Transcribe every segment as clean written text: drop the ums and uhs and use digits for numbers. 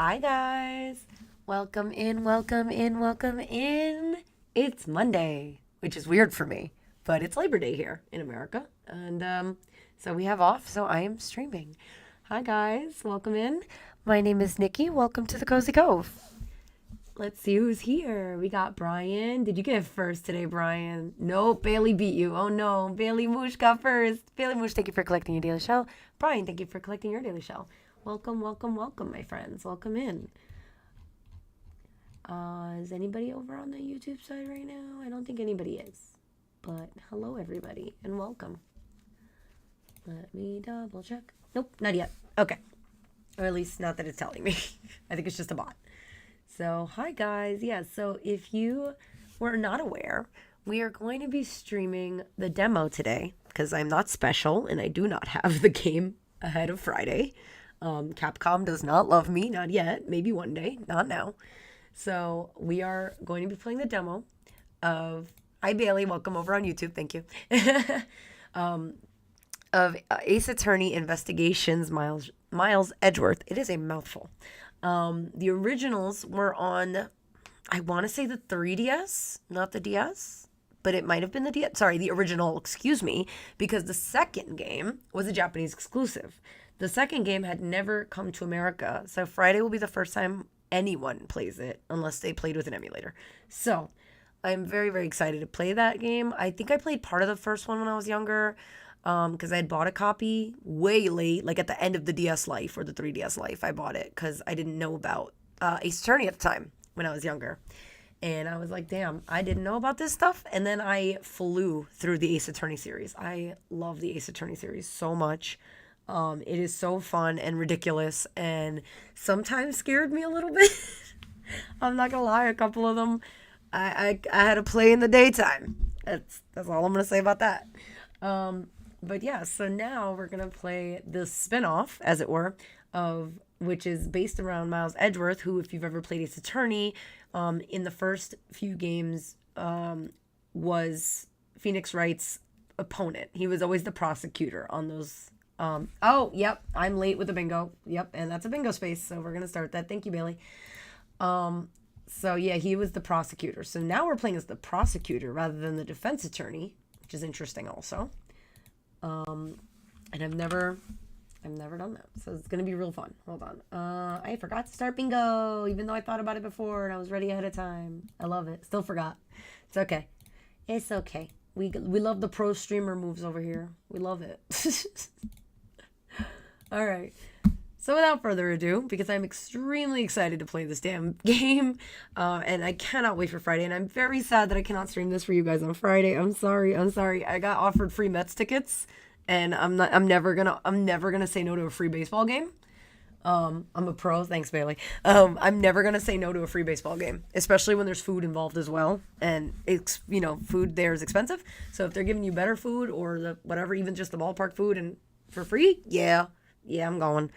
Hi, guys. Welcome in, welcome in, welcome in. It's Monday, which is weird for me, but it's Labor Day here in America. And so we have off, so I am streaming. Hi, guys. Welcome in. My name is Nikki. Welcome to the Cozy Cove. Let's see who's here. We got Brian. Did you get first today, Brian? Nope, Bailey beat you. Oh no, Bailey Moosh got first. Bailey Moosh, thank you for collecting your daily shell. Brian, thank you for collecting your daily shell. Welcome, welcome, welcome, my friends. Welcome in. Is anybody over on the YouTube side right now? I don't think anybody is. But hello, everybody, and welcome. Let me double check. Nope, not yet. Okay. Or at least not that it's telling me. I think it's just a bot. So, hi guys. Yeah, so if you were not aware, we are going to be streaming the demo today because I'm not special and I do not have the game ahead of Friday. Capcom does not love me, not yet. Maybe one day, not now. So, we are going to be playing the demo of... Hi Bailey, welcome over on YouTube. Thank you. Of Ace Attorney Investigations Miles Edgeworth. It is a mouthful. The originals were on, I want to say the 3DS, not the DS, but it might have been the DS. Sorry, the original, excuse me, because the second game was a Japanese exclusive. The second game had never come to America, so Friday will be the first time anyone plays it, unless they played with an emulator. So, I'm very, very excited to play that game. I think I played part of the first one when I was younger, because I had bought a copy way late, like at the end of the DS life or the 3DS life. I bought it because I didn't know about Ace Attorney at the time when I was younger. And I was like, damn, I didn't know about this stuff. And then I flew through the Ace Attorney series. I love the Ace Attorney series so much. It is so fun and ridiculous and sometimes scared me a little bit. I'm not gonna lie, a couple of them I had to play in the daytime. That's all I'm gonna say about that. But yeah, so now we're going to play the spin-off, as it were, of which is based around Miles Edgeworth, who, if you've ever played Ace Attorney, in the first few games, was Phoenix Wright's opponent. He was always the prosecutor on those. Oh, yep, I'm late with the bingo. Yep, and that's a bingo space, so we're going to start that. Thank you, Bailey. So yeah, he was the prosecutor. So now we're playing as the prosecutor rather than the defense attorney, which is interesting also. And I've never done that, so it's gonna be real fun. Hold on, I forgot to start bingo, even though I thought about it before and I was ready ahead of time. I love it. Still forgot. It's okay. It's okay. We love the pro streamer moves over here. We love it. All right. So without further ado, because I'm extremely excited to play this damn game, and I cannot wait for Friday, and I'm very sad that I cannot stream this for you guys on Friday. I'm sorry. I got offered free Mets tickets, and I'm never gonna say no to a free baseball game. I'm a pro. Thanks, Bailey. I'm never gonna say no to a free baseball game, especially when there's food involved as well, and it's food there is expensive. So if they're giving you better food or the whatever, even just the ballpark food and for free, yeah, I'm going.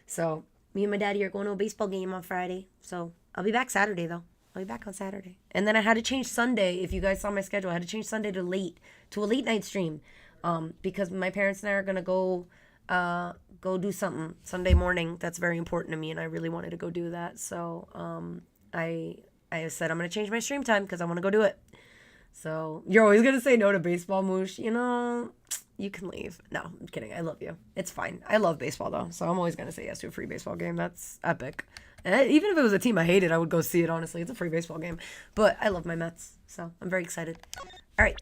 So, me and my daddy are going to a baseball game on Friday. So, I'll be back Saturday, though. I'll be back on Saturday. And then I had to change Sunday. If you guys saw my schedule, I had to change Sunday to a late night stream. Because my parents and I are going to go do something Sunday morning. That's very important to me, and I really wanted to go do that. So, I said I'm going to change my stream time because I want to go do it. So, you're always going to say no to baseball, Moosh. You can leave. No, I'm kidding. I love you. It's fine. I love baseball, though, so I'm always going to say yes to a free baseball game. That's epic. And even if it was a team I hated, I would go see it, honestly. It's a free baseball game. But I love my Mets, so I'm very excited. All right,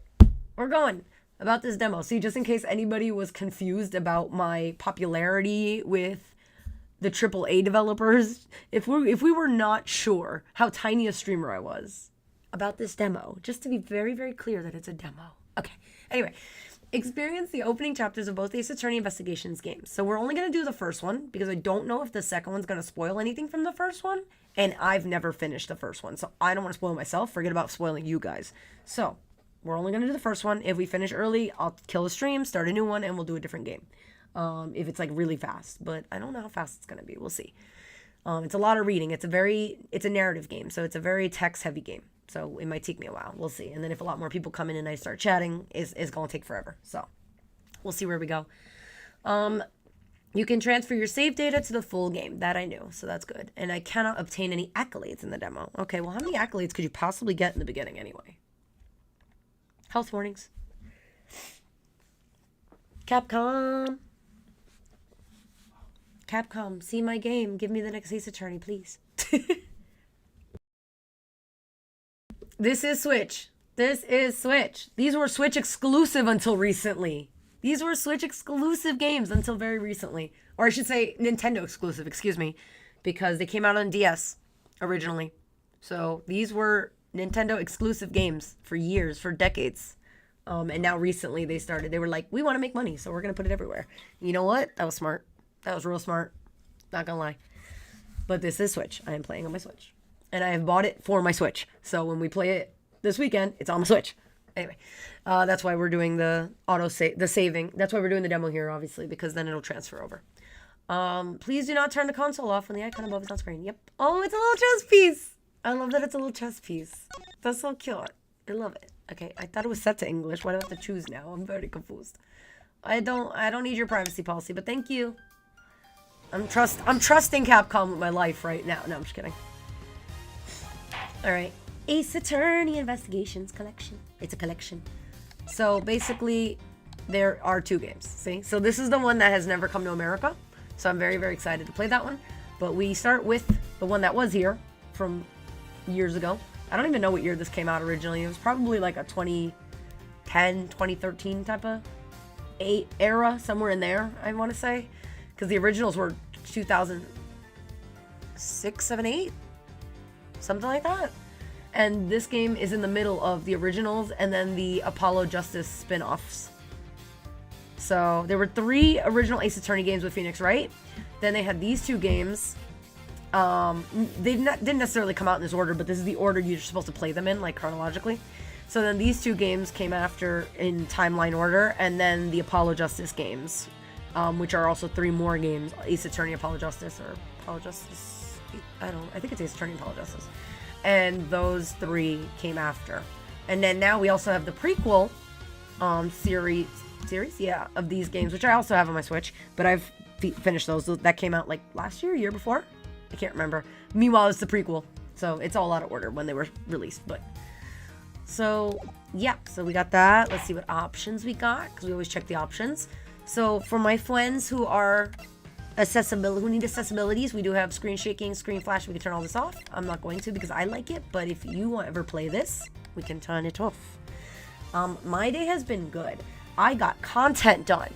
we're going about this demo. See, just in case anybody was confused about my popularity with the AAA developers, if we were not sure how tiny a streamer I was about this demo, just to be very, very clear that it's a demo. Okay, anyway. Experience the opening chapters of both Ace Attorney Investigations games. So we're only going to do the first one because I don't know if the second one's going to spoil anything from the first one. And I've never finished the first one, so I don't want to spoil myself. Forget about spoiling you guys. So we're only going to do the first one. If we finish early, I'll kill the stream, start a new one, and we'll do a different game. If it's like really fast. But I don't know how fast it's going to be. We'll see. It's a lot of reading. It's a narrative game, so it's a very text-heavy game. So it might take me a while. We'll see. And then if a lot more people come in and I start chatting, it's going to take forever. So we'll see where we go. You can transfer your save data to the full game. That I knew, so that's good. And I cannot obtain any accolades in the demo. Okay, well, how many accolades could you possibly get in the beginning anyway? Health warnings. Capcom. Capcom, see my game. Give me the next Ace Attorney, please. This is Switch. This is Switch. These were Switch exclusive until recently. These were Switch exclusive games until very recently. Or I should say Nintendo exclusive, excuse me. Because they came out on DS originally. So these were Nintendo exclusive games for years, for decades. And now recently they were like, we want to make money, so we're going to put it everywhere. You know what? That was smart. That was real smart. Not going to lie. But this is Switch. I am playing on my Switch. And I have bought it for my Switch. So when we play it this weekend, it's on my Switch. Anyway, that's why we're doing the saving. That's why we're doing the demo here, obviously, because then it'll transfer over. Please do not turn the console off when the icon above is on screen. Yep. Oh, it's a little chess piece. I love that it's a little chess piece. That's so cute. I love it. Okay, I thought it was set to English. Why do I have to choose now? I'm very confused. I don't need your privacy policy, but thank you. I'm trusting Capcom with my life right now. No, I'm just kidding. All right. Ace Attorney Investigations Collection. It's a collection. So basically, there are 2 games. See? So this is the one that has never come to America. So I'm very, very excited to play that one. But we start with the one that was here from years ago. I don't even know what year this came out originally. It was probably like a 2010, 2013 type of era, somewhere in there, I want to say. Because the originals were 2006, 7, 8? Something like that. And this game is in the middle of the originals and then the Apollo Justice spin-offs. So there were 3 original Ace Attorney games with Phoenix Wright. Then they had these 2 games. They didn't necessarily come out in this order, but this is the order you're supposed to play them in, like chronologically. So then these 2 games came after in timeline order, and then the Apollo Justice games, which are also 3 more games: Ace Attorney, Apollo Justice, or Apollo Justice. I think it's Ace Attorney, Apollo Justice. And those 3 came after. And then now we also have the prequel series, yeah, of these games, which I also have on my Switch, but I've finished those. That came out like last year, year before. I can't remember. Meanwhile, it's the prequel, so it's all out of order when they were released. But so yeah, so we got that. Let's see what options we got, because we always check the options. So for my friends who are who need accessibilities, we do have screen shaking, screen flash. We can turn all this off. I'm not going to because I like it, but if you ever play this, we can turn it off. My day has been good. I got content done,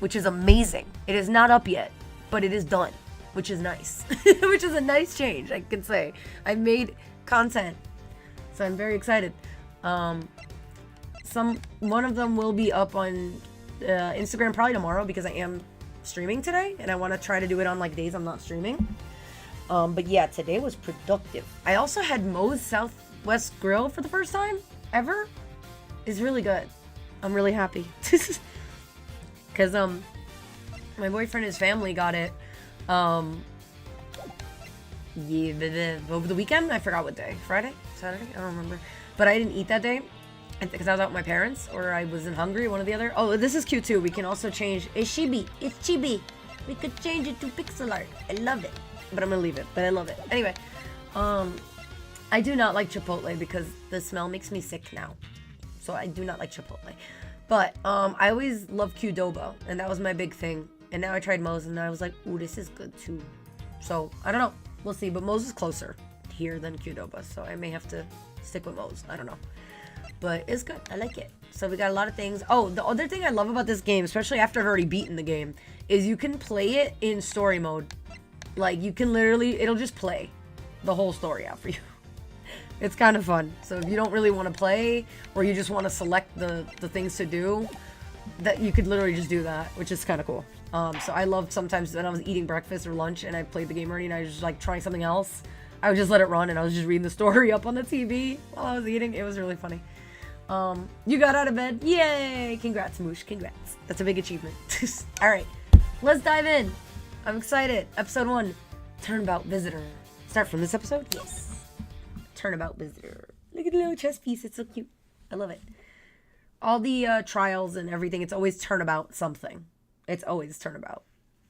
which is amazing. It is not up yet, but it is done, which is nice. Which is a nice change, I can say. I made content, so I'm very excited. One of them will be up on Instagram probably tomorrow, because I am streaming today, and I want to try to do it on like days I'm not streaming. But yeah, today was productive. I also had Moe's Southwest Grill for the first time ever. It's really good. I'm really happy. Because my boyfriend and his family got it over the weekend. I forgot what day. Friday? Saturday? I don't remember. But I didn't eat that day because I was out with my parents, or I wasn't hungry, one or the other. Oh, this is cute too. We can also change. It's chibi. It's chibi. We could change it to pixel art. I love it. But I'm gonna leave it. But I love it. Anyway, I do not like Chipotle because the smell makes me sick now. So I do not like Chipotle. But I always loved Qdoba, and that was my big thing. And now I tried Moe's, and I was like, ooh, this is good too. So I don't know. We'll see. But Moe's is closer here than Qdoba, so I may have to stick with Moe's. I don't know. But it's good. I like it. So we got a lot of things. Oh, the other thing I love about this game, especially after I've already beaten the game, is you can play it in story mode. Like, you can literally, it'll just play the whole story out for you. It's kind of fun. So if you don't really want to play, or you just want to select the things to do, that you could literally just do that, which is kind of cool. So I loved sometimes when I was eating breakfast or lunch and I played the game already and I was just like trying something else, I would just let it run and I was just reading the story up on the TV while I was eating. It was really funny. You got out of bed. Yay! Congrats, Moosh. Congrats. That's a big achievement. All right, let's dive in. I'm excited. Episode 1, Turnabout Visitor. Start from this episode? Yes. Turnabout Visitor. Look at the little chess piece. It's so cute. I love it. All the trials and everything, it's always turnabout something. It's always turnabout.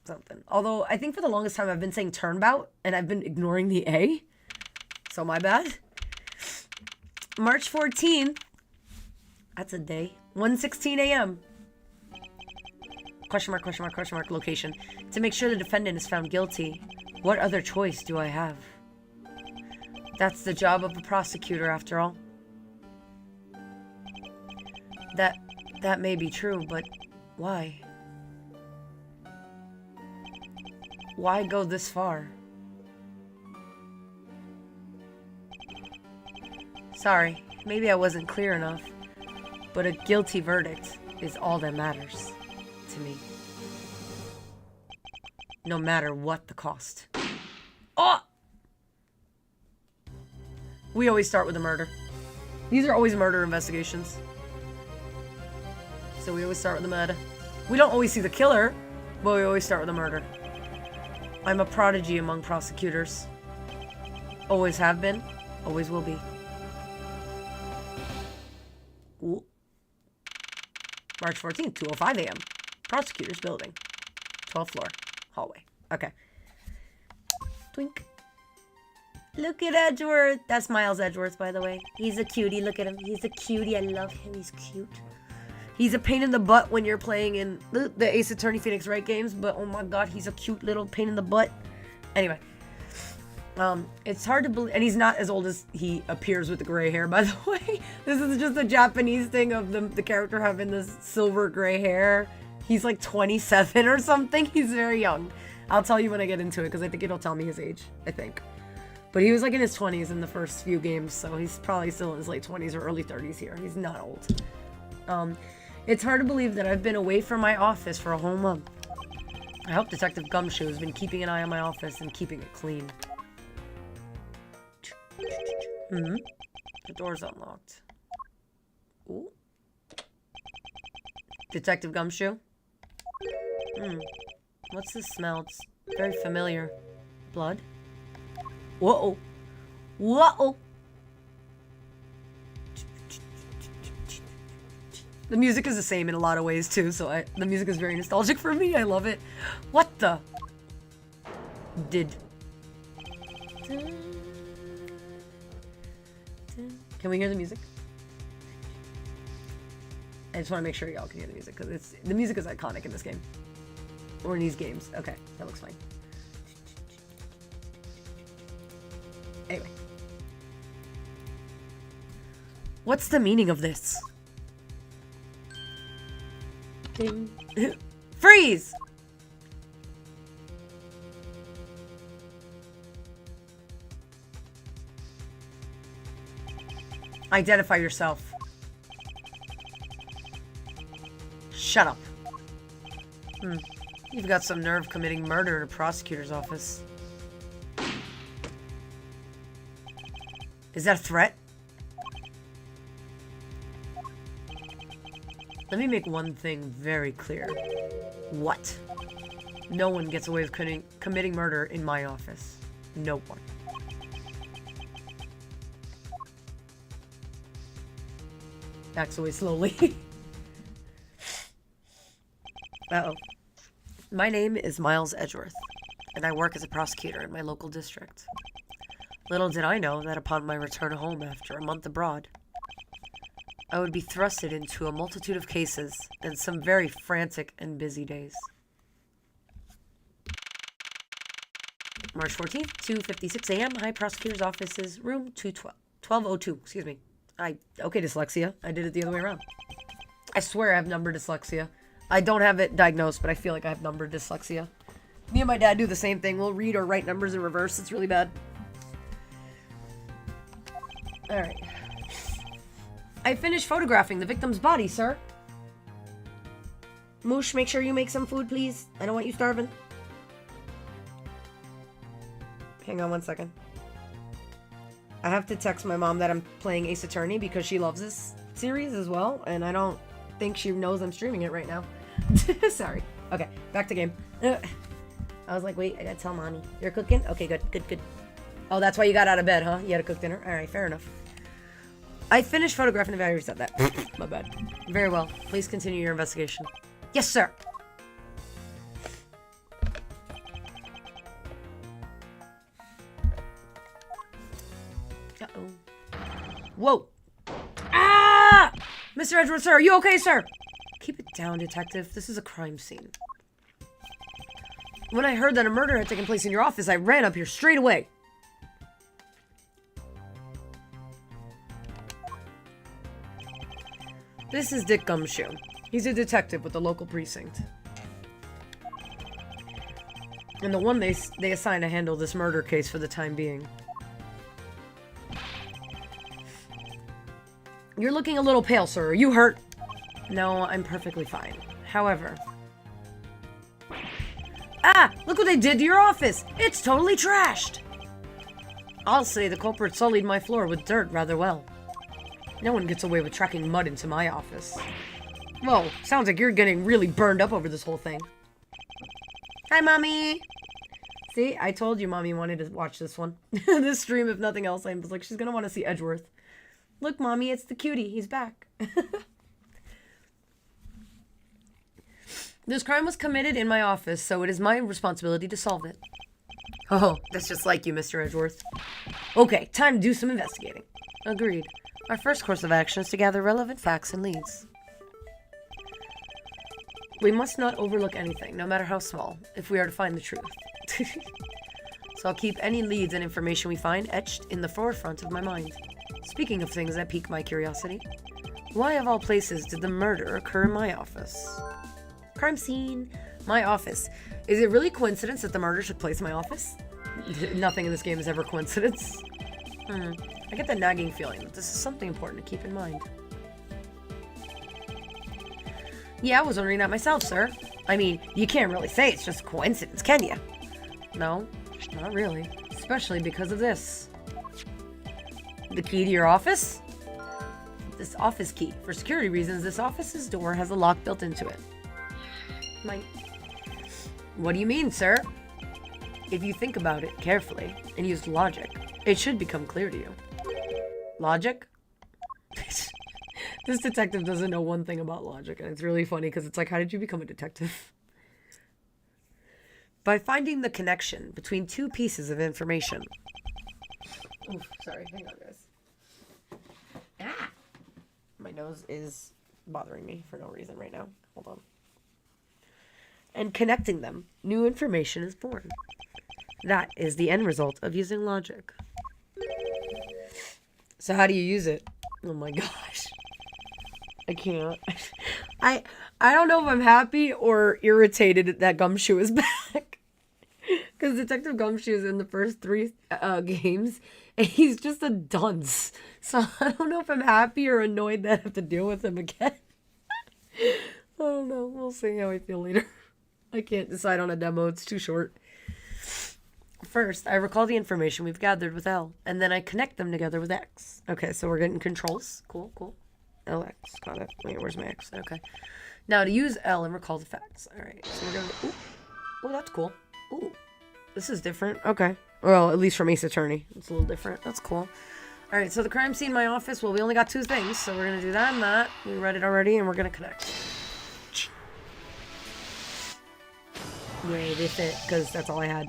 something. Although, I think for the longest time I've been saying turnabout, and I've been ignoring the A. So, my bad. March 14th. That's a day. 1:16 a.m. Question mark, question mark, question mark, location. To make sure the defendant is found guilty, what other choice do I have? That's the job of a prosecutor, after all. That may be true, but why? Why go this far? Sorry, maybe I wasn't clear enough, but a guilty verdict is all that matters to me. No matter what the cost. Oh! We always start with a murder. These are always murder investigations. So we always start with the murder. We don't always see the killer, but we always start with a murder. I'm a prodigy among prosecutors. Always have been, always will be. Ooh. March 14th, 2:05 a.m. Prosecutor's building. 12th floor. Hallway. Okay. Twink. Look at Edgeworth. That's Miles Edgeworth, by the way. He's a cutie. Look at him. He's a cutie. I love him. He's cute. He's a pain in the butt when you're playing in the Ace Attorney Phoenix Wright games, but oh my god, he's a cute little pain in the butt. Anyway. It's hard to believe, and he's not as old as he appears with the gray hair, by the way. This is just a Japanese thing of the character having this silver gray hair. He's like 27 or something. He's very young. I'll tell you when I get into it, because I think it'll tell me his age, I think. But he was like in his 20s in the first few games, so he's probably still in his late 20s or early 30s here. He's not old. It's hard to believe that I've been away from my office for a whole month. I hope Detective Gumshoe has been keeping an eye on my office and keeping it clean. The door's unlocked. Ooh. Detective Gumshoe? What's this smell? It's very familiar. Blood? Whoa. Whoa. The music is the same in a lot of ways too, so the music is very nostalgic for me. I love it. What the? Can we hear the music? I just want to make sure y'all can hear the music, because the music is iconic in this game. Or in these games. Okay, that looks fine. Anyway. What's the meaning of this? Ding. Freeze! Identify yourself. Shut up. You've got some nerve committing murder in a prosecutor's office. Is that a threat? Let me make one thing very clear. What? No one gets away with committing murder in my office. No one. Backs away slowly. Uh-oh. My name is Miles Edgeworth, and I work as a prosecutor in my local district. Little did I know that upon my return home after a month abroad, I would be thrusted into a multitude of cases and some very frantic and busy days. March 14th, 2:56 a.m. High Prosecutor's Offices, room 1202. Excuse me. Okay, dyslexia. I did it the other way around. I swear I have number dyslexia. I don't have it diagnosed, but I feel like I have number dyslexia. Me and my dad do the same thing. We'll read or write numbers in reverse. It's really bad. Alright. I finished photographing the victim's body, sir. Moosh, make sure you make some food, please. I don't want you starving. Hang on one second. I have to text my mom that I'm playing Ace Attorney because she loves this series as well, and I don't think she knows I'm streaming it right now. Sorry. Okay, back to game. I was like, wait, I gotta tell mommy. You're cooking? Okay, good. Oh, that's why you got out of bed, huh? You had to cook dinner? Alright, fair enough. I finished photographing the already said that. My bad. Very well. Please continue your investigation. Yes, sir. Whoa. Ah! Mr. Edgeworth, sir, are you okay, sir? Keep it down, detective. This is a crime scene. When I heard that a murder had taken place in your office, I ran up here straight away. This is Dick Gumshoe. He's a detective with the local precinct. And the one they assigned to handle this murder case for the time being. You're looking a little pale, sir. Are you hurt? No, I'm perfectly fine. However... Ah! Look what they did to your office! It's totally trashed! I'll say the culprit sullied my floor with dirt rather well. No one gets away with tracking mud into my office. Whoa, sounds like you're getting really burned up over this whole thing. Hi, Mommy! See, I told you Mommy wanted to watch this one. This stream, if nothing else. I was like, she's gonna want to see Edgeworth. Look, Mommy, it's the cutie. He's back. This crime was committed in my office, so it is my responsibility to solve it. Oh, that's just like you, Mr. Edgeworth. Okay, time to do some investigating. Agreed. Our first course of action is to gather relevant facts and leads. We must not overlook anything, no matter how small, if we are to find the truth. So I'll keep any leads and information we find etched in the forefront of my mind. Speaking of things that pique my curiosity, why of all places did the murder occur in my office? Crime scene. My office. Is it really coincidence that the murder took place in my office? Nothing in this game is ever coincidence. I get the nagging feeling that this is something important to keep in mind. Yeah, I was wondering that myself, sir. I mean, you can't really say it's just coincidence, can you? No, not really. Especially because of this. The key to your office? This office key. For security reasons, this office's door has a lock built into it. What do you mean, sir? If you think about it carefully and use logic, it should become clear to you. Logic? This detective doesn't know one thing about logic, and it's really funny because it's like, how did you become a detective? By finding the connection between two pieces of information. Oof, sorry, hang on, guys. Ah! My nose is bothering me for no reason right now. Hold on. And connecting them, new information is born. That is the end result of using logic. So how do you use it? Oh my gosh. I can't. I don't know if I'm happy or irritated that Gumshoe is back. Because Detective Gumshoe is in the first 3 games, and he's just a dunce. So I don't know if I'm happy or annoyed that I have to deal with him again. I don't know. We'll see how I feel later. I can't decide on a demo. It's too short. First, I recall the information we've gathered with L, and then I connect them together with X. Okay, so we're getting controls. Cool, cool. LX, got it. Wait, where's my X? Okay. Now to use L and recall the facts. Alright, so we're gonna... Ooh. Oh, that's cool. Ooh. This is different. Okay. Well, at least from Ace Attorney. It's a little different. That's cool. Alright, so the crime scene in my office. Well, we only got 2 things, so we're gonna do that and that. We read it already, and we're gonna connect. Yay, they fit, because that's all I had.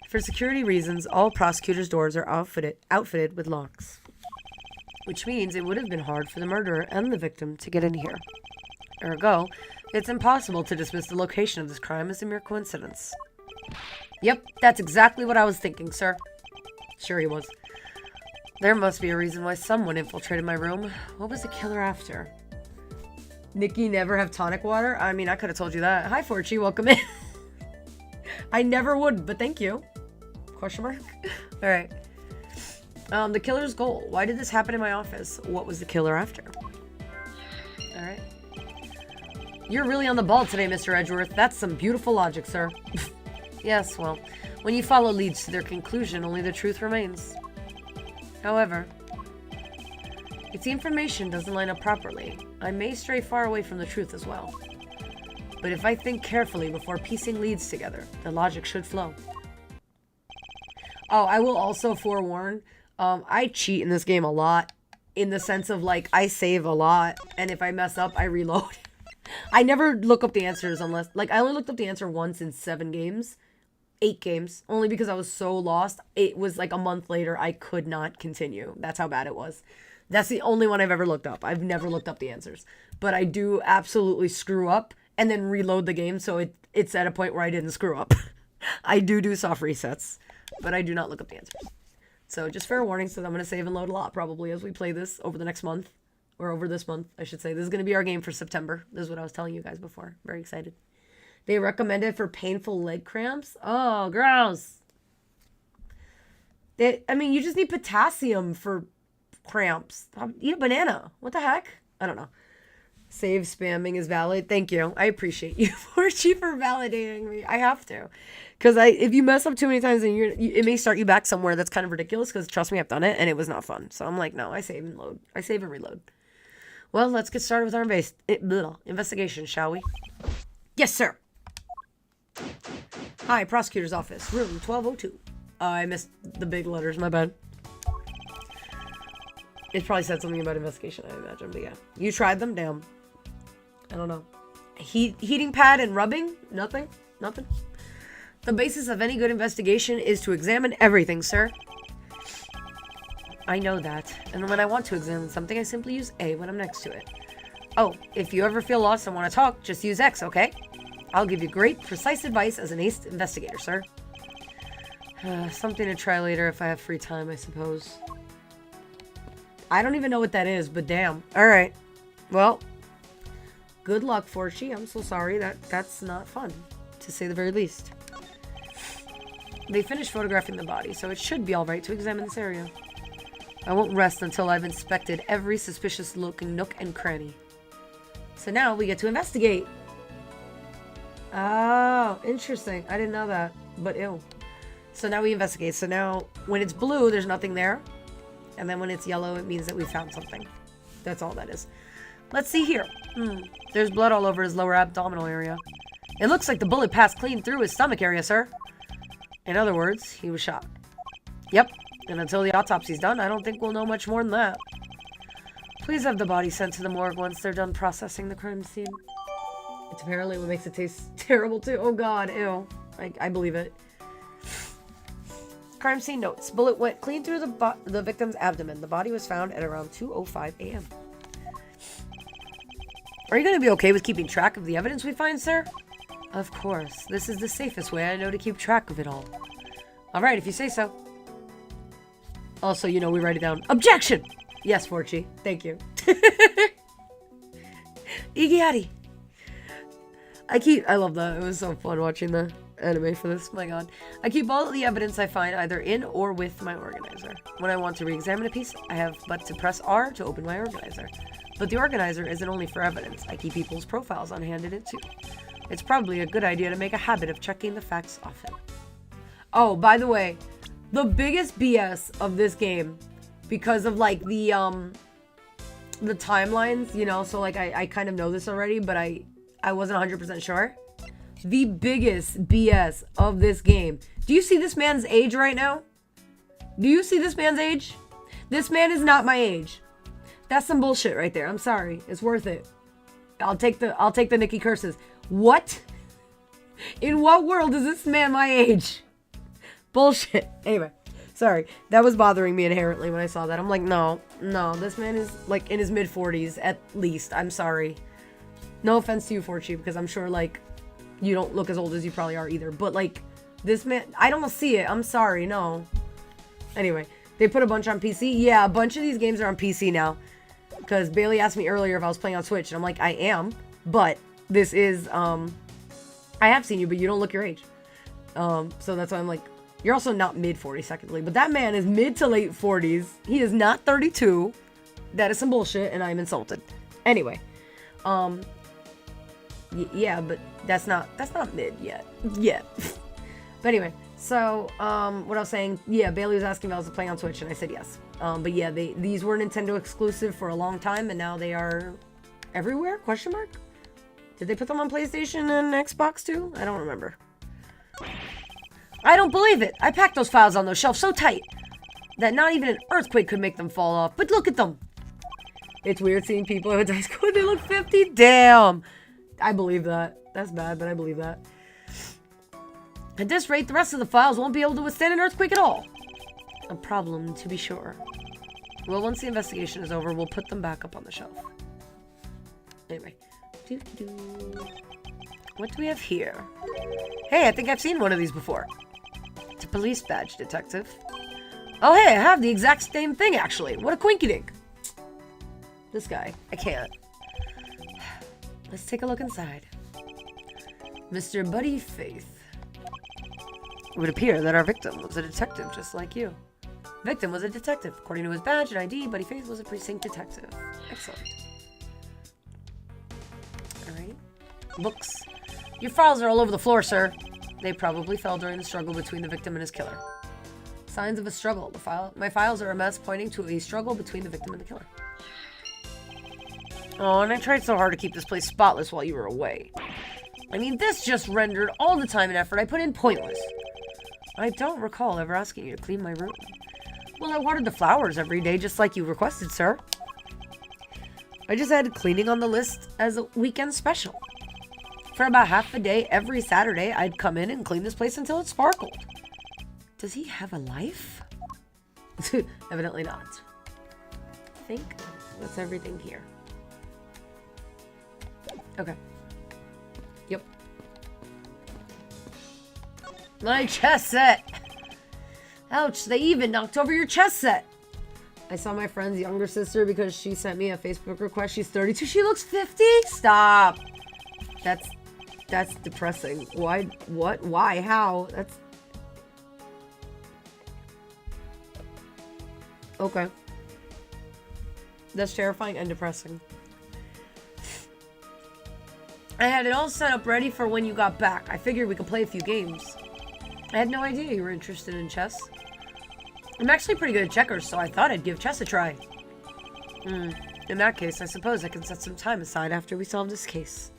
For security reasons, all prosecutors' doors are outfitted with locks. Which means it would have been hard for the murderer and the victim to get in here. Ergo, it's impossible to dismiss the location of this crime as a mere coincidence. Yep, that's exactly what I was thinking, sir. Sure he was. There must be a reason why someone infiltrated my room. What was the killer after? Nikki never have tonic water? I mean, I could have told you that. Hi, Forchi, welcome in. I never would, but thank you. Question mark? Alright. The killer's goal. Why did this happen in my office? What was the killer after? Alright. You're really on the ball today, Mr. Edgeworth. That's some beautiful logic, sir. Yes, well, when you follow leads to their conclusion, only the truth remains. However, if the information doesn't line up properly, I may stray far away from the truth as well. But if I think carefully before piecing leads together, the logic should flow. Oh, I will also forewarn, I cheat in this game a lot, in the sense of, like, I save a lot, and if I mess up, I reload. I never look up the answers unless, like, I only looked up the answer once in 7 games, 8 games, only because I was so lost. It was like a month later, I could not continue. That's how bad it was. That's the only one I've ever looked up. I've never looked up the answers. But I do absolutely screw up and then reload the game, so it's at a point where I didn't screw up. I do soft resets, but I do not look up the answers. So just fair warning, so I'm going to save and load a lot probably as we play this over the next month. Or over this month, I should say. This is going to be our game for September. This is what I was telling you guys before. Very excited. They recommend it for painful leg cramps. Oh, gross. I mean, you just need potassium for cramps. Eat a banana. What the heck? I don't know. Save spamming is valid. Thank you. I appreciate you for validating me. I have to. Because if you mess up too many times, then it may start you back somewhere that's kind of ridiculous. Because trust me, I've done it and it was not fun. So I'm like, no, I save and load. I save and reload. Well, let's get started with our investigation, shall we? Yes, sir. Hi, prosecutor's office, room 1202. I missed the big letters, my bad. It probably said something about investigation, I imagine, but yeah. You tried them? Damn. I don't know. Heating pad and rubbing? Nothing? Nothing? The basis of any good investigation is to examine everything, sir. I know that. And when I want to examine something, I simply use A when I'm next to it. Oh, if you ever feel lost and want to talk, just use X, okay? I'll give you great, precise advice as an ace investigator, sir. Something to try later if I have free time, I suppose. I don't even know what that is, but damn. Alright. Well, good luck, Forchi. I'm so sorry. That's not fun, to say the very least. They finished photographing the body, so it should be alright to examine this area. I won't rest until I've inspected every suspicious-looking nook and cranny. So now we get to investigate. Oh, interesting. I didn't know that, but ew. So now we investigate. So now, when it's blue, there's nothing there. And then when it's yellow, it means that we found something. That's all that is. Let's see here. There's blood all over his lower abdominal area. It looks like the bullet passed clean through his stomach area, sir. In other words, he was shot. Yep. And until the autopsy's done, I don't think we'll know much more than that. Please have the body sent to the morgue once they're done processing the crime scene. It's apparently what makes it taste terrible too. Oh god, ew. I believe it. Crime scene notes. Bullet went clean through the victim's abdomen. The body was found at around 2:05 a.m. Are you going to be okay with keeping track of the evidence we find, sir? Of course. This is the safest way I know to keep track of it all. Alright, if you say so. Also, you know, we write it down. Objection! Yes, Forchi. Thank you. Igiati. I love that. It was so fun watching the anime for this. My god. I keep all of the evidence I find either in or with my organizer. When I want to re-examine a piece, I have but to press R to open my organizer. But the organizer isn't only for evidence. I keep people's profiles on hand in it too. It's probably a good idea to make a habit of checking the facts often. Oh, by the way, the biggest BS of this game, because of like the timelines, you know, so like I kind of know this already, but I wasn't 100% sure. The biggest BS of this game. Do you see this man's age right now? Do you see this man's age? This man is not my age. That's some bullshit right there. I'm sorry. It's worth it. I'll take the Nikki curses. What? In what world is this man my age? Bullshit. Anyway, sorry. That was bothering me inherently when I saw that. I'm like, no, this man is like in his mid-40s at least. I'm sorry. No offense to you, Forchi, because I'm sure like you don't look as old as you probably are either. But like this man, I don't see it. I'm sorry. No. Anyway, they put a bunch on PC. Yeah, a bunch of these games are on PC now. Because Bailey asked me earlier if I was playing on Switch, and I'm like, I am. But this is, I have seen you, but you don't look your age. So that's why I'm like, you're also not mid-40s, secondly. But that man is mid to late 40s. He is not 32. That is some bullshit, and I'm insulted. Anyway. Yeah, but that's not mid yet. Yet. But anyway, so, what I was saying, yeah, Bailey was asking if I was playing on Switch, and I said yes. But yeah, these were Nintendo exclusive for a long time, and now they are everywhere? Question mark? Did they put them on PlayStation and Xbox too? I don't remember. I don't believe it! I packed those files on those shelves so tight that not even an earthquake could make them fall off. But look at them! It's weird seeing people in high school when they look 50. Damn! I believe that. That's bad, but I believe that. At this rate, the rest of the files won't be able to withstand an earthquake at all. A problem, to be sure. Well, once the investigation is over, we'll put them back up on the shelf. Anyway. What do we have here? Hey, I think I've seen one of these before. It's a police badge, detective. Oh, hey, I have the exact same thing, actually. What a quinky-dink. This guy. I can't. Let's take a look inside. Mr. Buddy Faith. It would appear that our victim was a detective just like you. Victim was a detective. According to his badge and ID, Buddy Faith was a precinct detective. Excellent. Alright. Books. Your files are all over the floor, sir. They probably fell during the struggle between the victim and his killer. Signs of a struggle. My files are a mess pointing to a struggle between the victim and the killer. Oh, and I tried so hard to keep this place spotless while you were away. I mean, this just rendered all the time and effort I put in pointless. I don't recall ever asking you to clean my room. Well, I watered the flowers every day just like you requested, sir. I just added cleaning on the list as a weekend special. For about half a day every Saturday, I'd come in and clean this place until it sparkled. Does he have a life? Evidently not. I think that's everything here. Okay. Yep. My chess set! Ouch, they even knocked over your chess set! I saw my friend's younger sister because she sent me a Facebook request. She's 32. She looks 50? Stop! That's depressing. Why? What? Why? How? That's... Okay. That's terrifying and depressing. I had it all set up ready for when you got back. I figured we could play a few games. I had no idea you were interested in chess. I'm actually pretty good at checkers, so I thought I'd give chess a try. In that case, I suppose I can set some time aside after we solve this case.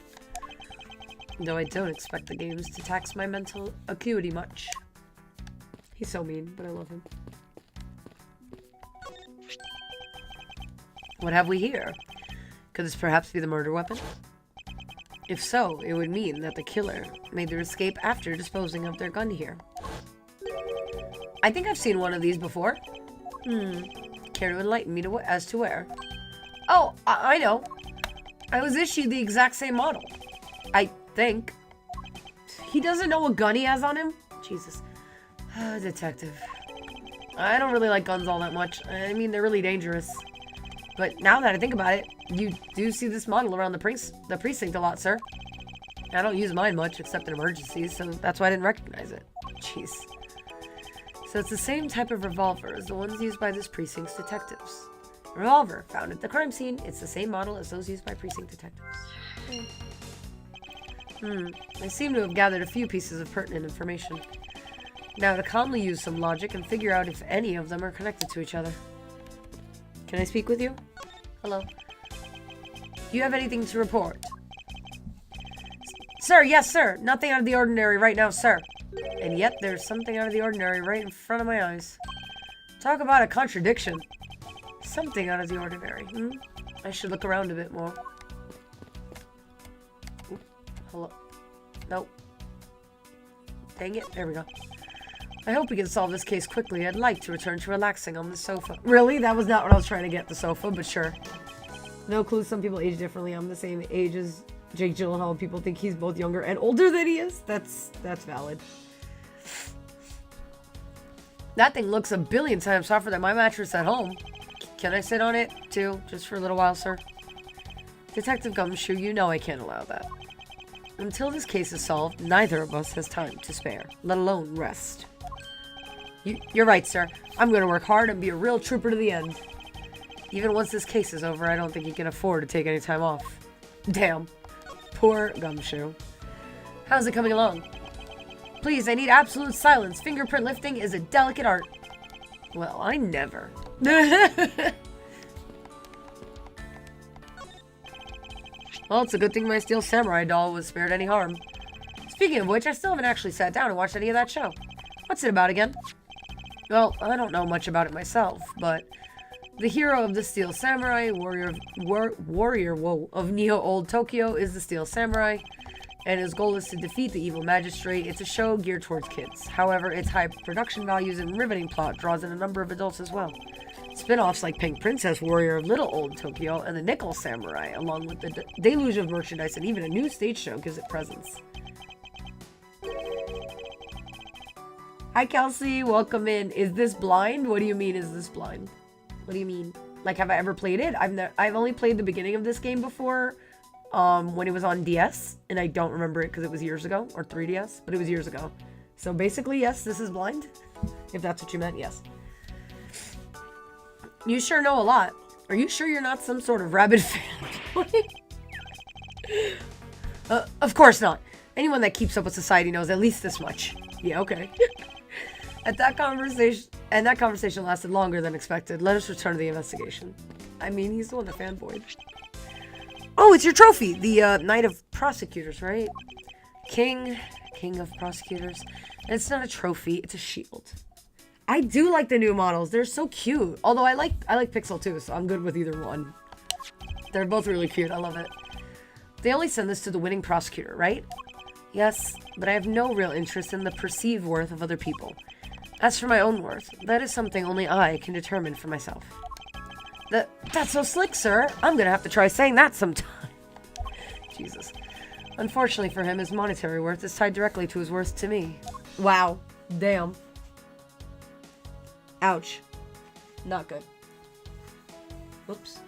Though I don't expect the games to tax my mental acuity much. He's so mean, but I love him. What have we here? Could this perhaps be the murder weapon? If so, it would mean that the killer made their escape after disposing of their gun here. I think I've seen one of these before. Care to enlighten me as to where? Oh, I know. I was issued the exact same model. I think. He doesn't know what gun he has on him? Jesus. Detective. I don't really like guns all that much. I mean, they're really dangerous. But now that I think about it, you do see this model around the precinct a lot, sir. I don't use mine much, except in emergencies, so that's why I didn't recognize it. Jeez. So it's the same type of revolver as the ones used by this precinct's detectives. A revolver found at the crime scene, it's the same model as those used by precinct detectives. I seem to have gathered a few pieces of pertinent information. Now to calmly use some logic and figure out if any of them are connected to each other. Can I speak with you? Hello. Do you have anything to report? Sir, yes, sir. Nothing out of the ordinary right now, sir. And yet, there's something out of the ordinary right in front of my eyes. Talk about a contradiction. Something out of the ordinary, I should look around a bit more. Oop, hello. Nope. Dang it. There we go. I hope we can solve this case quickly. I'd like to return to relaxing on the sofa. Really? That was not what I was trying to get, the sofa, but sure. No clue. Some people age differently. I'm the same age as Jake Gyllenhaal. People think he's both younger and older than he is. That's valid. That thing looks a billion times softer than my mattress at home. Can I sit on it, too? Just for a little while, sir? Detective Gumshoe, you know I can't allow that. Until this case is solved, neither of us has time to spare, let alone rest. You're right, sir. I'm going to work hard and be a real trooper to the end. Even once this case is over, I don't think he can afford to take any time off. Damn. Poor Gumshoe. How's it coming along? Please, I need absolute silence. Fingerprint lifting is a delicate art. Well, I never. Well, it's a good thing my Steel Samurai doll was spared any harm. Speaking of which, I still haven't actually sat down and watched any of that show. What's it about again? Well, I don't know much about it myself, but the hero of the Steel Samurai, warrior of Neo Old Tokyo, is the Steel Samurai, and his goal is to defeat the evil magistrate. It's a show geared towards kids. However, its high production values and riveting plot draws in a number of adults as well. Spin-offs like Pink Princess, Warrior of Little Old Tokyo, and the Nickel Samurai, along with the deluge of merchandise and even a new stage show, gives it presence. Hi, Kelsey. Welcome in. Is this blind? What do you mean, is this blind? What do you mean? Like, have I ever played it? I've only played the beginning of this game before, when it was on DS, and I don't remember it because it was years ago, or 3DS, but it was years ago. So basically, yes, this is blind. If that's what you meant, yes. You sure know a lot. Are you sure you're not some sort of rabid fan? Of course not. Anyone that keeps up with society knows at least this much. Yeah, okay. That conversation lasted longer than expected. Let us return to the investigation. I mean, he's the one that fanboyed. Oh, it's your trophy! The Knight of Prosecutors, right? King of Prosecutors. And it's not a trophy, it's a shield. I do like the new models. They're so cute. Although I like Pixel too, so I'm good with either one. They're both really cute. I love it. They only send this to the winning prosecutor, right? Yes, but I have no real interest in the perceived worth of other people. As for my own worth, that is something only I can determine for myself. That's so slick, sir. I'm gonna have to try saying that sometime. Jesus. Unfortunately for him, his monetary worth is tied directly to his worth to me. Wow. Damn. Ouch. Not good. Whoops.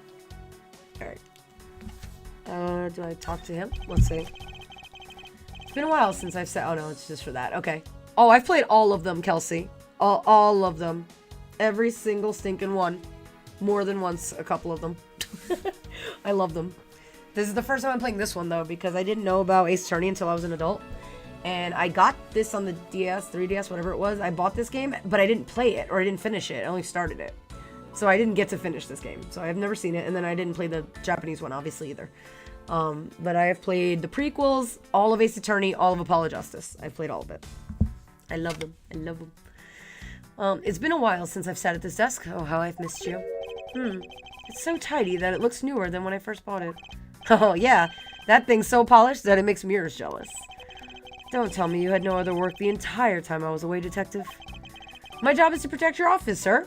Alright. Do I talk to him? Let's see. It's been a while since I've said... Oh, no, it's just for that. Okay. Oh, I've played all of them, Kelsey. All of them. Every single stinking one. More than once, a couple of them. I love them. This is the first time I'm playing this one, though, because I didn't know about Ace Attorney until I was an adult. And I got this on the DS, 3DS, whatever it was. I bought this game, but I didn't play it, or I didn't finish it. I only started it. So I didn't get to finish this game. So I've never seen it, and then I didn't play the Japanese one, obviously, either. But I have played the prequels, all of Ace Attorney, all of Apollo Justice. I've played all of it. I love them. I love them. It's been a while since I've sat at this desk. Oh, how I've missed you. It's so tidy that it looks newer than when I first bought it. Oh, yeah. That thing's so polished that it makes mirrors jealous. Don't tell me you had no other work the entire time I was away, Detective. My job is to protect your office, sir.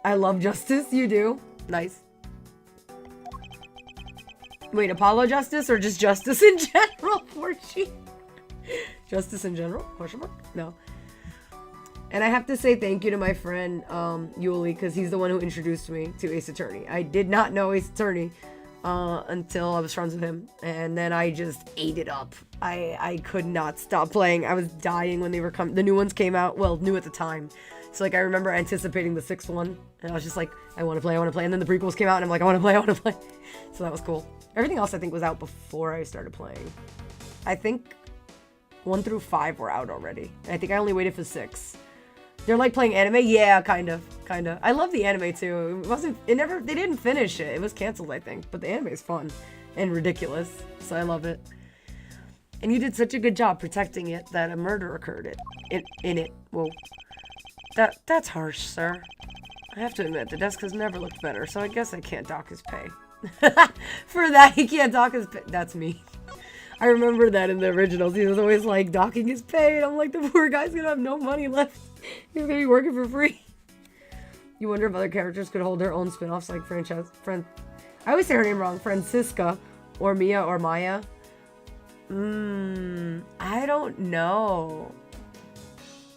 I love justice. You do. Nice. Wait, Apollo Justice or just justice in general? Porchy. Justice in general? Question mark? No. And I have to say thank you to my friend, Yuli, because he's the one who introduced me to Ace Attorney. I did not know Ace Attorney until I was friends with him, and then I just ate it up. I could not stop playing. I was dying when they were the new ones came out. Well, new at the time. So, like, I remember anticipating the 6th one, and I was just like, I want to play, and then the prequels came out, and I'm like, I want to play. So that was cool. Everything else, I think, was out before I started playing. I think 1 through 5 were out already. And I think I only waited for 6. They're like playing anime? Yeah, kind of. I love the anime too. They didn't finish it. It was canceled, I think. But the anime is fun and ridiculous. So I love it. And you did such a good job protecting it that a murder occurred in it. Whoa. That's harsh, sir. I have to admit, the desk has never looked better, so I guess I can't dock his pay. For that, he can't dock his pay. That's me. I remember that in the originals. He was always like docking his pay, and I'm like, the poor guy's gonna have no money left. He's gonna be working for free. You wonder if other characters could hold their own spin-offs like I always say her name wrong. Francisca, or Mia, or Maya. I don't know.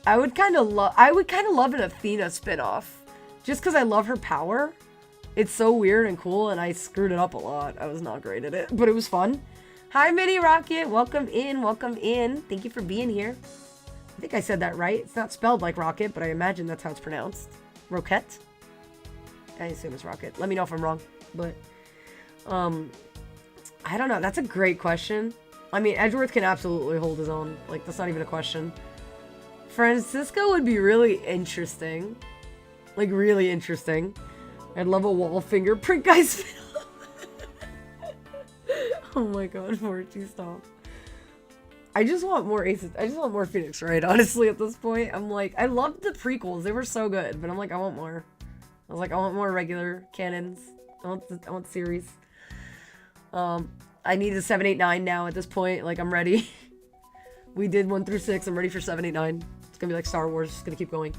I would kind of love an Athena spin-off, just because I love her power. It's so weird and cool, and I screwed it up a lot. I was not great at it, but it was fun. Hi, Mini Rocket. Welcome in. Welcome in. Thank you for being here. I think I said that right. It's not spelled like rocket, but I imagine that's how it's pronounced. Roquette? I assume it's rocket. Let me know if I'm wrong. But, I don't know. That's a great question. I mean, Edgeworth can absolutely hold his own. Like, that's not even a question. Francisco would be really interesting. Like, really interesting. I'd love a wall fingerprint guy spin-off. Oh my god, Forty, stop. I just want more Aces. I just want more Phoenix Wright, honestly, at this point. I'm like, I loved the prequels. They were so good, but I'm like, I want more. I was like, I want more regular canons. I want the series. I need a 7, 8, 9 now at this point. Like, I'm ready. We did 1 through 6. I'm ready for 7, 8, 9. It's gonna be like Star Wars. It's gonna keep going.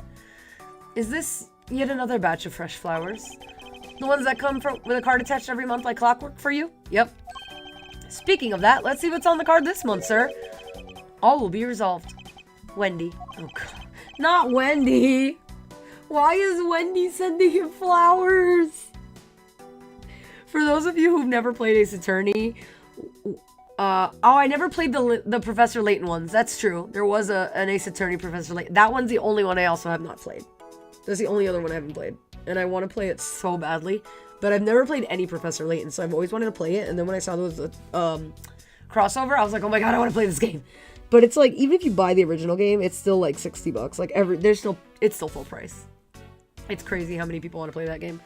Is this yet another batch of fresh flowers? The ones that come with a card attached every month like clockwork for you? Yep. Speaking of that, let's see what's on the card this month, sir. All will be resolved. Wendy. Oh, God. Not Wendy. Why is Wendy sending him flowers? For those of you who've never played Ace Attorney, I never played the Professor Layton ones. That's true. There was an Ace Attorney Professor Layton. That one's the only one I also have not played. That's the only other one I haven't played. And I want to play it so badly. But I've never played any Professor Layton, so I've always wanted to play it. And then when I saw those crossover, I was like, oh my god, I want to play this game. But it's like, even if you buy the original game, it's still like $60. Like it's still full price. It's crazy how many people want to play that game.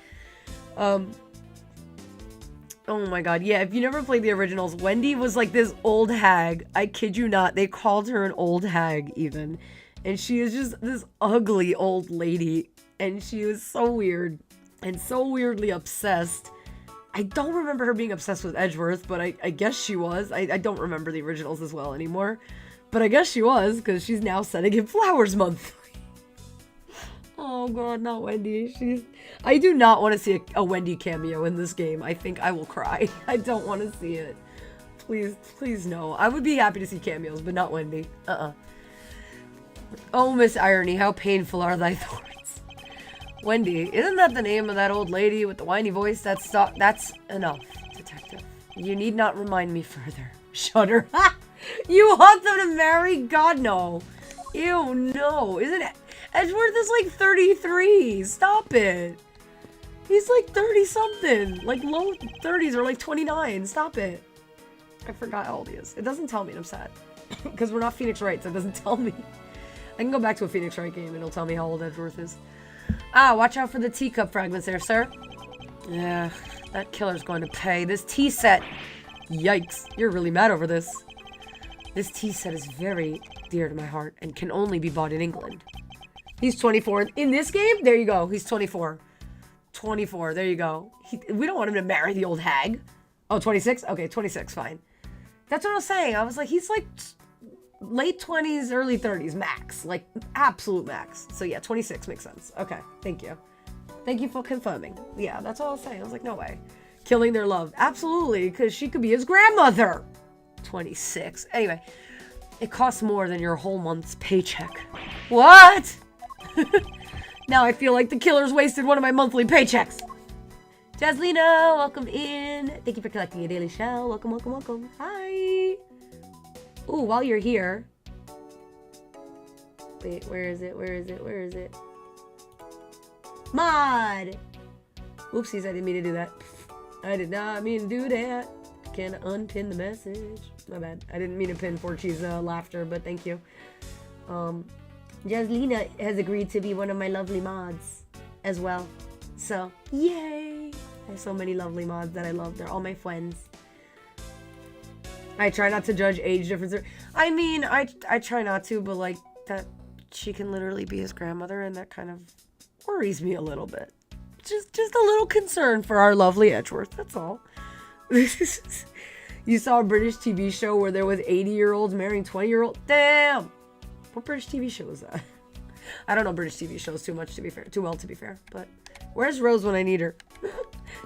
Oh my god, yeah, if you never played the originals, Wendy was like this old hag. I kid you not, they called her an old hag even. And she is just this ugly old lady. And she was so weird and so weirdly obsessed. I don't remember her being obsessed with Edgeworth, but I guess she was. I don't remember the originals as well anymore. But I guess she was, because she's now sending him flowers monthly. Oh god, not Wendy. I do not want to see a Wendy cameo in this game. I think I will cry. I don't want to see it. Please, please no. I would be happy to see cameos, but not Wendy. Oh, Miss Irony, how painful are thy thorns. Wendy, isn't that the name of that old lady with the whiny voice? That's enough, detective. You need not remind me further. Shudder. You want them to marry? God, no. Ew, no. Isn't it? Edgeworth is like 33. Stop it. He's like 30-something. Like low 30s or like 29. Stop it. I forgot how old he is. It doesn't tell me and I'm sad. Because we're not Phoenix Wright, so it doesn't tell me. I can go back to a Phoenix Wright game and it'll tell me how old Edgeworth is. Ah, watch out for the teacup fragments there, sir. Yeah, that killer's going to pay. This tea set. Yikes. You're really mad over this. This tea set is very dear to my heart and can only be bought in England. He's 24. In this game? There you go. He's 24. 24. There you go. We don't want him to marry the old hag. Oh, 26? Okay, 26. Fine. That's what I was saying. I was like, he's like late 20s, early 30s, max. Like, absolute max. So yeah, 26 makes sense. Okay, thank you. Thank you for confirming. Yeah, that's all I was saying. I was like, no way. Killing their love. Absolutely, because she could be his grandmother. 26. Anyway, it costs more than your whole month's paycheck. What? Now I feel like the killer's wasted one of my monthly paychecks. Jaslina, welcome in. Thank you for collecting a daily shell. Welcome, welcome, welcome. Hi. Ooh, while you're here. Wait, where is it? Where is it? Where is it? Mod. Oopsies, I didn't mean to do that. I did not mean to do that. Can I unpin the message? My bad. I didn't mean to pin Forchi's laughter, but thank you. Jaslina has agreed to be one of my lovely mods as well. So, yay! I have so many lovely mods that I love. They're all my friends. I try not to judge age differences. I mean, I try not to, but like that she can literally be his grandmother, and that kind of worries me a little bit. Just a little concern for our lovely Edgeworth. That's all. You saw a British TV show where there was 80-year-olds marrying 20-year-olds? Damn! What British TV show is that? I don't know British TV shows too much, to be fair. Too well, to be fair. But where's Rose when I need her?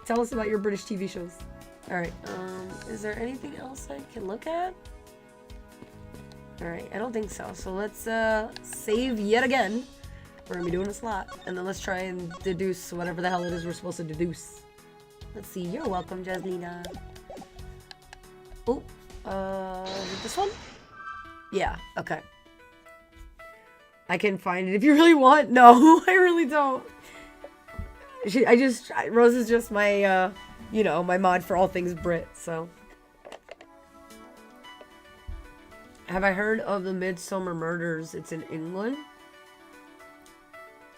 Tell us about your British TV shows. Alright, is there anything else I can look at? Alright, I don't think so. So let's save yet again. We're gonna be doing this a lot. And then let's try and deduce whatever the hell it is we're supposed to deduce. Let's see. You're welcome, Jaslina. Oh, is it this one? Yeah, okay. I can find it if you really want. No, I really don't. Rose is just my, you know, my mod for all things Brit, so. Have I heard of the Midsummer Murders? It's in England.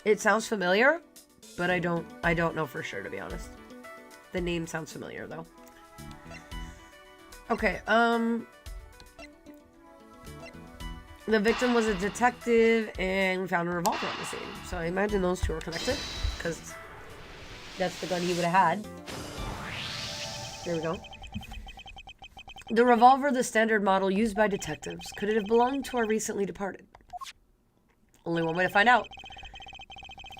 It sounds familiar, but I don't know for sure, to be honest. The name sounds familiar, though. Okay, the victim was a detective, and we found a revolver on the scene. So I imagine those two are connected, because that's the gun he would have had. There we go. The revolver, the standard model used by detectives. Could it have belonged to our recently departed? Only one way to find out.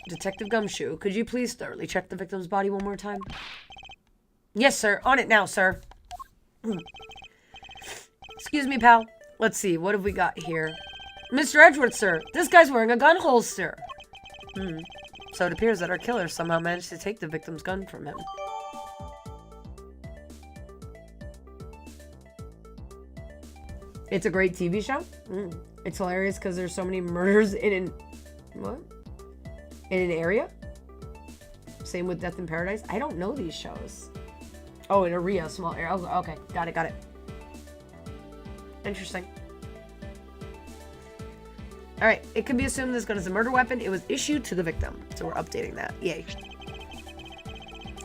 Detective Gumshoe, could you please thoroughly check the victim's body one more time? Yes, sir. On it now, sir. Excuse me, pal. Let's see. What have we got here? Mr. Edgeworth, sir. This guy's wearing a gun holster. So it appears that our killer somehow managed to take the victim's gun from him. It's a great TV show. It's hilarious because there's so many murders in an... What? In an area? Same with Death in Paradise. I don't know these shows. Oh, in a Rio, small area. Oh, okay, got it. Interesting. Alright, it can be assumed this gun is a murder weapon. It was issued to the victim. So we're updating that. Yay.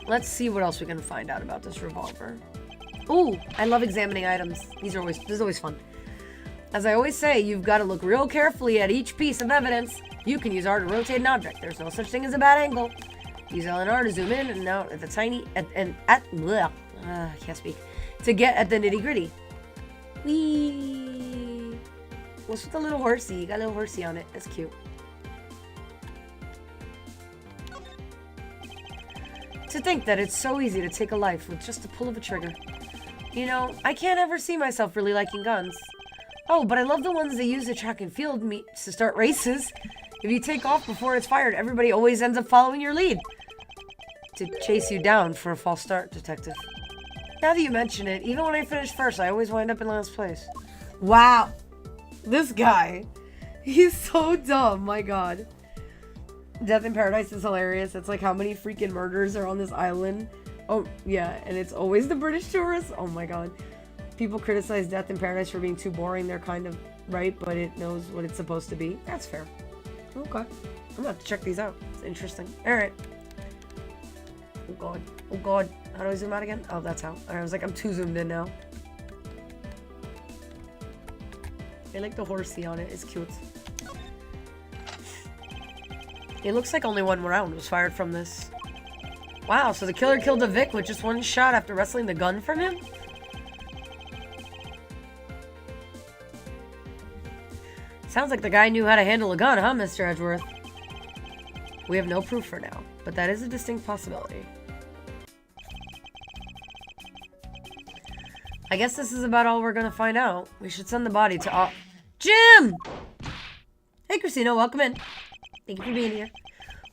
Let's see what else we can find out about this revolver. Ooh, I love examining items. This is always fun. As I always say, you've got to look real carefully at each piece of evidence. You can use R to rotate an object. There's no such thing as a bad angle. Use L and R to zoom in and out at the tiny... I can't speak. To get at the nitty-gritty. Whee! What's with the little horsey? You got a little horsey on it. That's cute. To think that it's so easy to take a life with just the pull of a trigger. You know, I can't ever see myself really liking guns. Oh, but I love the ones they use to track and field meets to start races. If you take off before it's fired, everybody always ends up following your lead. To chase you down for a false start, detective. Now that you mention it, even when I finish first, I always wind up in last place. Wow. This guy. He's so dumb, my god. Death in Paradise is hilarious. It's like how many freaking murders are on this island. Oh, yeah, and it's always the British tourists. Oh my god. People criticize Death in Paradise for being too boring. They're kind of right, but it knows what it's supposed to be. That's fair. Okay. I'm gonna have to check these out. It's interesting. Alright. Oh god. Oh god. How do I zoom out again? Oh, that's how. I was like, I'm too zoomed in now. I like the horsey on it. It's cute. It looks like only one round was fired from this. Wow, so the killer killed the Vic with just one shot after wrestling the gun from him? Sounds like the guy knew how to handle a gun, huh, Mr. Edgeworth? We have no proof for now, but that is a distinct possibility. I guess this is about all we're gonna find out. We should send the body to Jim! Hey, Christina, welcome in. Thank you for being here.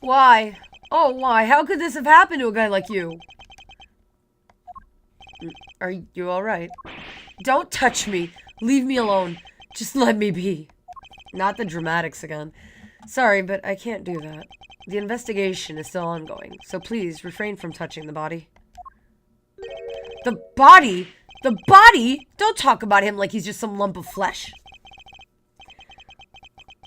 Why? Oh, why? How could this have happened to a guy like you? Are you alright? Don't touch me. Leave me alone. Just let me be. Not the dramatics again. Sorry, but I can't do that. The investigation is still ongoing, so please refrain from touching the body. The body? The body? Don't talk about him like he's just some lump of flesh.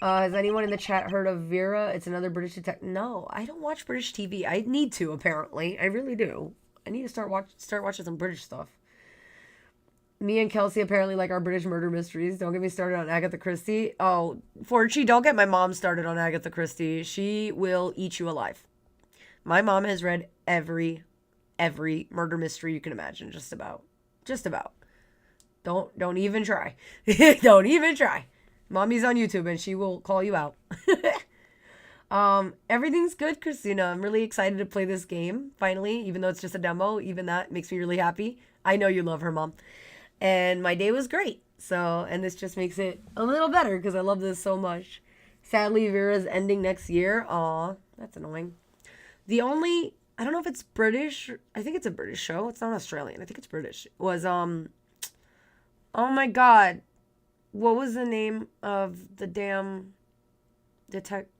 Has anyone in the chat heard of Vera? It's another British detective. No, I don't watch British TV. I need to, apparently. I really do. I need to start watching some British stuff. Me and Kelsey apparently like our British murder mysteries. Don't get me started on Agatha Christie. Oh, Fortune, don't get my mom started on Agatha Christie. She will eat you alive. My mom has read every murder mystery you can imagine. Just about. Just about. Don't even try. Don't even try. Mommy's on YouTube and she will call you out. Everything's good, Christina. I'm really excited to play this game, finally, even though it's just a demo. Even that makes me really happy. I know you love her, Mom. And my day was great. So, and this just makes it a little better because I love this so much. Sadly, Vera's ending next year. Aw, that's annoying. The only, I don't know if it's British. I think it's a British show. It's not Australian. I think it's British. It was, oh my God. What was the name of the damn detective?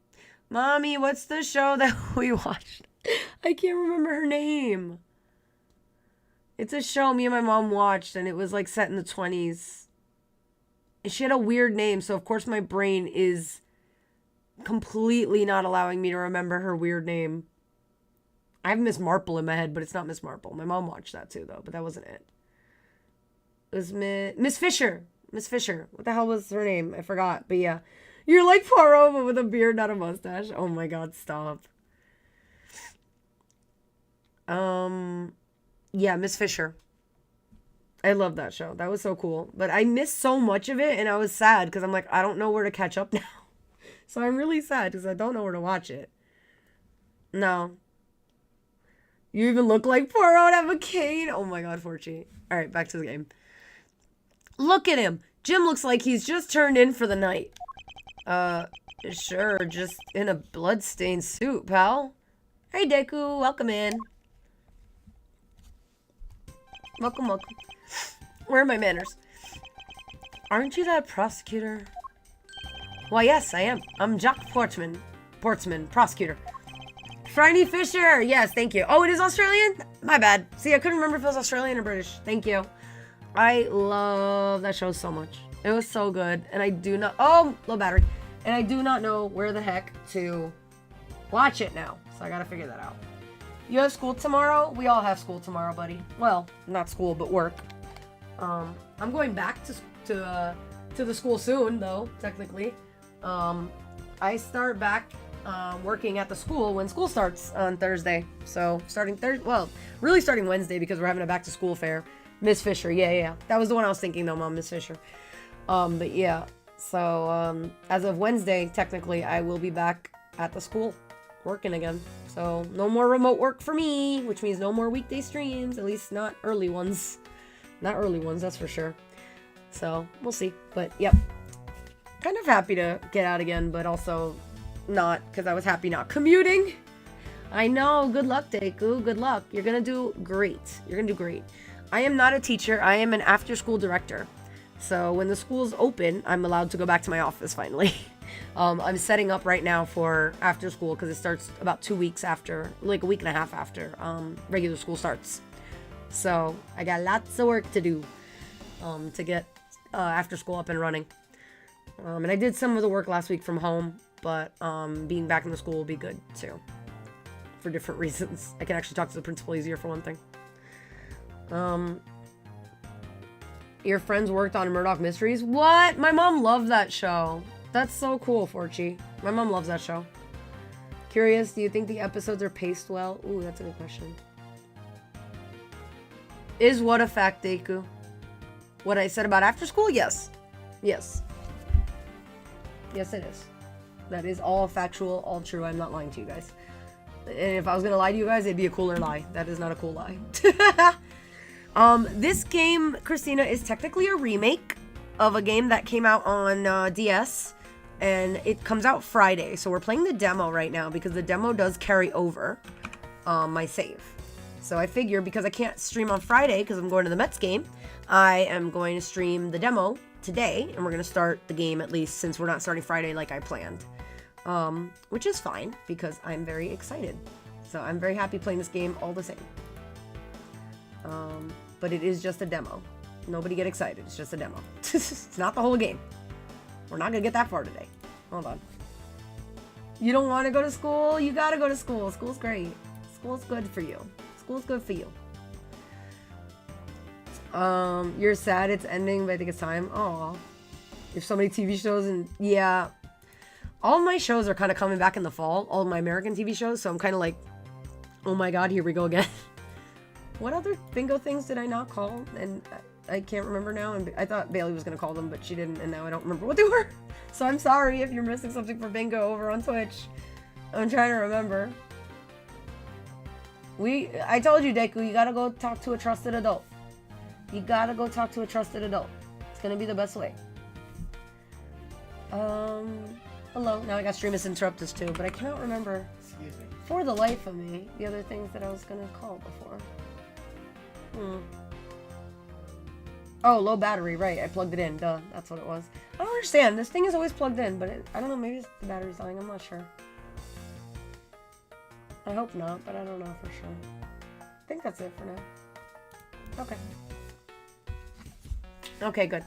Mommy, what's the show that we watched? I can't remember her name. It's a show me and my mom watched, and it was like set in the 20s. And she had a weird name, so of course my brain is completely not allowing me to remember her weird name. I have Miss Marple in my head, but it's not Miss Marple. My mom watched that too, though, but that wasn't it. It was Miss Fisher. Miss Fisher. What the hell was her name? I forgot. But yeah. You're like Poirot, but with a beard, not a mustache. Oh my God, stop. Yeah, Miss Fisher. I love that show. That was so cool. But I missed so much of it, and I was sad because I'm like, I don't know where to catch up now. So I'm really sad because I don't know where to watch it. No. You even look like Poirot have a cane. Oh my god, Forchi. Alright, back to the game. Look at him. Jim looks like he's just turned in for the night. Sure, just in a bloodstained suit, pal. Hey, Deku, welcome in. Welcome, welcome. Where are my manners? Aren't you that prosecutor? Why, yes, I am. I'm Jack Portsman, prosecutor. Friday Fisher! Yes, thank you. Oh, it is Australian? My bad. See, I couldn't remember if it was Australian or British. Thank you. I love that show so much. It was so good. And I do not... Oh, low battery. And I do not know where the heck to watch it now. So I gotta figure that out. You have school tomorrow? We all have school tomorrow, buddy. Well, not school, but work. I'm going back to the school soon, though, technically. I start back working at the school when school starts on Thursday. So starting Thursday, well, really starting Wednesday because we're having a back to school fair. Miss Fisher, yeah. That was the one I was thinking though, Mom, Miss Fisher. But yeah, so as of Wednesday, technically, I will be back at the school working again. So no more remote work for me, which means no more weekday streams, at least not early ones. Not early ones, that's for sure. So we'll see, but yep. Kind of happy to get out again, but also not, because I was happy not commuting. I know. Good luck, Deku. Good luck. You're gonna do great. You're gonna do great. I am not a teacher. I am an after-school director. So when the school's open, I'm allowed to go back to my office finally. I'm setting up right now for after school because it starts about 2 weeks after, like a week and a half after regular school starts. So I got lots of work to do to get after school up and running. And I did some of the work last week from home, but being back in the school will be good too. For different reasons. I can actually talk to the principal easier for one thing. Your friends worked on Murdoch Mysteries? What? My mom loved that show. That's so cool, Forchi. My mom loves that show. Curious, do you think the episodes are paced well? Ooh, that's a good question. Is what a fact, Deku? What I said about after school? Yes. Yes. Yes, it is. That is all factual, all true. I'm not lying to you guys. And if I was gonna lie to you guys, it'd be a cooler lie. That is not a cool lie. This game, Christina, is technically a remake of a game that came out on DS, and it comes out Friday. So we're playing the demo right now because the demo does carry over my save. So I figure because I can't stream on Friday because I'm going to the Mets game, I am going to stream the demo today, and we're going to start the game at least since we're not starting Friday like I planned. Which is fine because I'm very excited. So I'm very happy playing this game all the same. But it is just a demo. Nobody get excited. It's just a demo. It's not the whole game. We're not going to get that far today. Hold on. You don't want to go to school? You got to go to school. School's great. School's good for you. School's good for you. You're sad it's ending, but I think it's time. Aw. There's so many TV shows, and yeah. All of my shows are kind of coming back in the fall. All of my American TV shows, so I'm kind of like, oh my god, here we go again. What other bingo things did I not call? And I can't remember now. And I thought Bailey was going to call them, but she didn't, and now I don't remember what they were. So I'm sorry if you're missing something for bingo over on Twitch. I'm trying to remember. I told you, Deku, you gotta go talk to a trusted adult. You gotta go talk to a trusted adult. It's gonna be the best way. Hello. Now I got stream interrupters too, but I cannot remember for the life of me the other things that I was gonna call before. Oh, low battery, right. I plugged it in. Duh, that's what it was. I don't understand. This thing is always plugged in, but I don't know. Maybe the battery's dying. I'm not sure. I hope not, but I don't know for sure. I think that's it for now. Okay. Okay, good.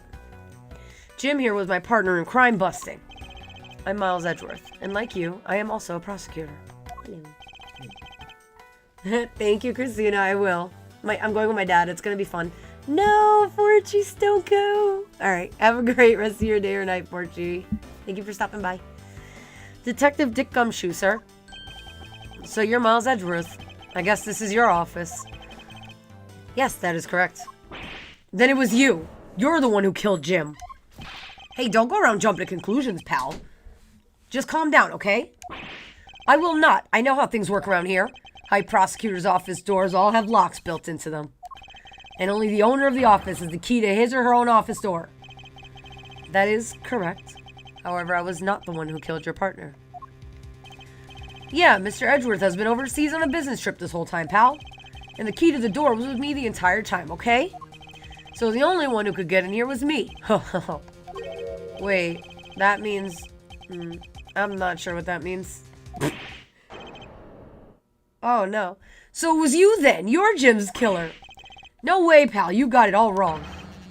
Jim here was my partner in crime busting. I'm Miles Edgeworth, and like you, I am also a prosecutor. Thank you, Christina. I will. I'm going with my dad. It's gonna be fun. No, Forchi, don't go. All right. Have a great rest of your day or night, Forchi. Thank you for stopping by. Detective Dick Gumshoe, sir. So you're Miles Edgeworth. I guess this is your office. Yes, that is correct. Then it was you. You're the one who killed Jim. Hey, don't go around jumping to conclusions, pal. Just calm down, okay? I will not. I know how things work around here. High prosecutor's office doors all have locks built into them. And only the owner of the office has the key to his or her own office door. That is correct. However, I was not the one who killed your partner. Yeah, Mr. Edgeworth has been overseas on a business trip this whole time, pal. And the key to the door was with me the entire time, okay? So the only one who could get in here was me. Wait, that means... I'm not sure what that means. Oh, no. So it was you then. You're Jim's killer. No way, pal. You got it all wrong.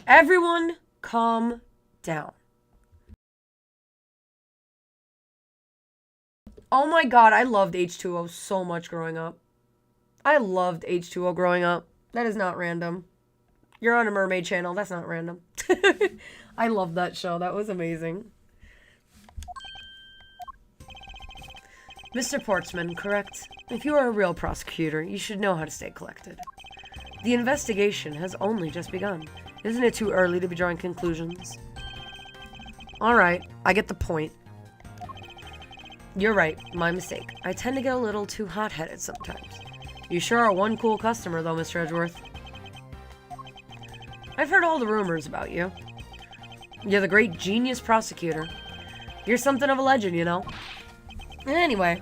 Everyone, calm down. Oh my god, I loved H2O so much growing up. I loved H2O growing up. That is not random. You're on a mermaid channel. That's not random. I loved that show. That was amazing. Mr. Portsman, correct? If you are a real prosecutor, you should know how to stay collected. The investigation has only just begun. Isn't it too early to be drawing conclusions? Alright, I get the point. You're right, my mistake. I tend to get a little too hot-headed sometimes. You sure are one cool customer, though, Mr. Edgeworth. I've heard all the rumors about you. You're the great genius prosecutor. You're something of a legend, you know? Anyway,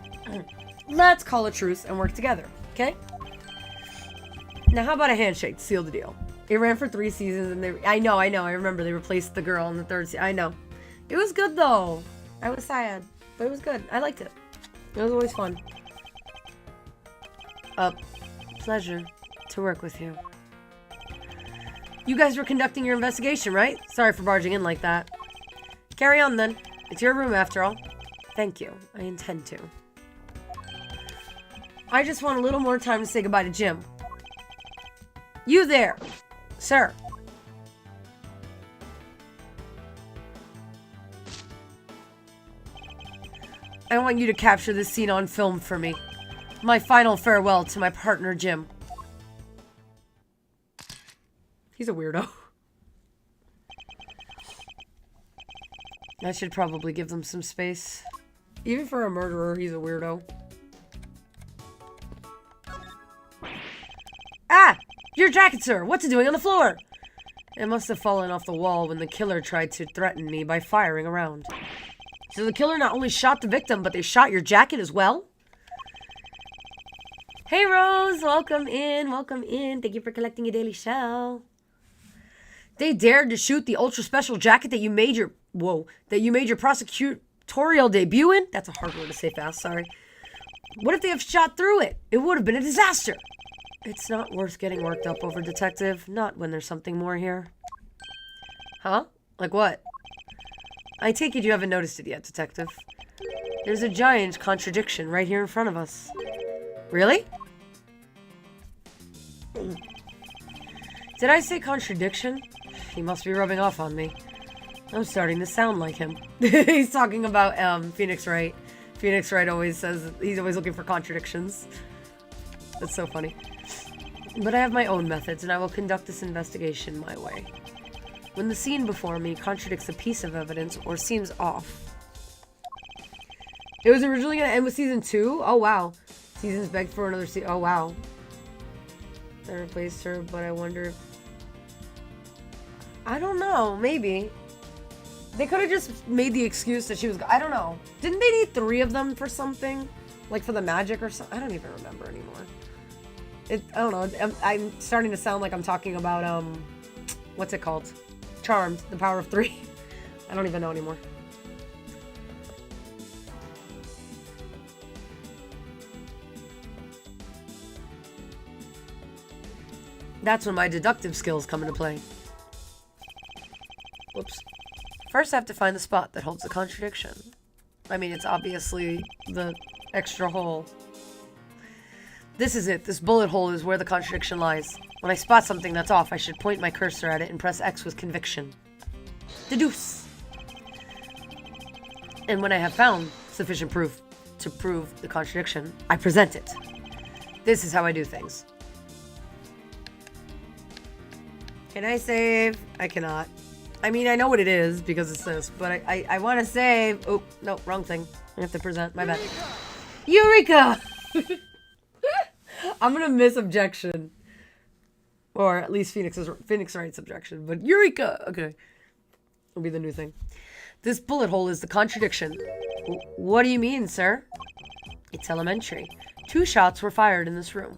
let's call a truce and work together, okay? Now, how about a handshake to seal the deal? It ran for 3 seasons, and I know, I remember they replaced the girl in the 3rd season. I know. It was good, though. I was sad, but it was good. I liked it. It was always fun. A pleasure to work with you. You guys were conducting your investigation, right? Sorry for barging in like that. Carry on, then. It's your room, after all. Thank you. I intend to. I just want a little more time to say goodbye to Jim. You there, sir. I want you to capture this scene on film for me. My final farewell to my partner, Jim. He's a weirdo. I should probably give them some space. Even for a murderer, he's a weirdo. Ah! Your jacket, sir! What's it doing on the floor? It must have fallen off the wall when the killer tried to threaten me by firing around. So the killer not only shot the victim, but they shot your jacket as well? Hey, Rose! Welcome in, welcome in. Thank you for collecting a daily shell. They dared to shoot the ultra special jacket that you made your... Whoa. That you made your prosecutorial debut in? That's a hard word to say fast, sorry. What if they have shot through it? It would have been a disaster. It's not worth getting worked up over, Detective. Not when there's something more here. Huh? Like what? I take it you haven't noticed it yet, Detective. There's a giant contradiction right here in front of us. Really? Did I say contradiction? He must be rubbing off on me. I'm starting to sound like him. He's talking about Phoenix Wright. Phoenix Wright always says he's always looking for contradictions. That's so funny. But I have my own methods, and I will conduct this investigation my way. When the scene before me contradicts a piece of evidence or seems off. It was originally going to end with season 2? Oh, wow. Seasons begged for another season. Oh, wow. I replaced her, but I wonder if... I don't know. Maybe. They could have just made the excuse that she was... I don't know. Didn't they need 3 of them for something? Like for the magic or something? I don't even remember anymore. I don't know. I'm starting to sound like I'm talking about, what's it called? Charmed. The Power of 3. I don't even know anymore. That's when my deductive skills come into play. Whoops. First I have to find the spot that holds the contradiction. I mean, it's obviously the extra hole. This is it. This bullet hole is where the contradiction lies. When I spot something that's off, I should point my cursor at it and press X with conviction. Deduce. And when I have found sufficient proof to prove the contradiction, I present it. This is how I do things. Can I save? I cannot. I mean, I know what it is because it's this, but I want to save. Oh, no, wrong thing. I have to present. My bad. Eureka! I'm gonna miss objection. Or at least Phoenix writes objection, but Eureka! Okay. It'll be the new thing. This bullet hole is the contradiction. What do you mean, sir? It's elementary. 2 shots were fired in this room.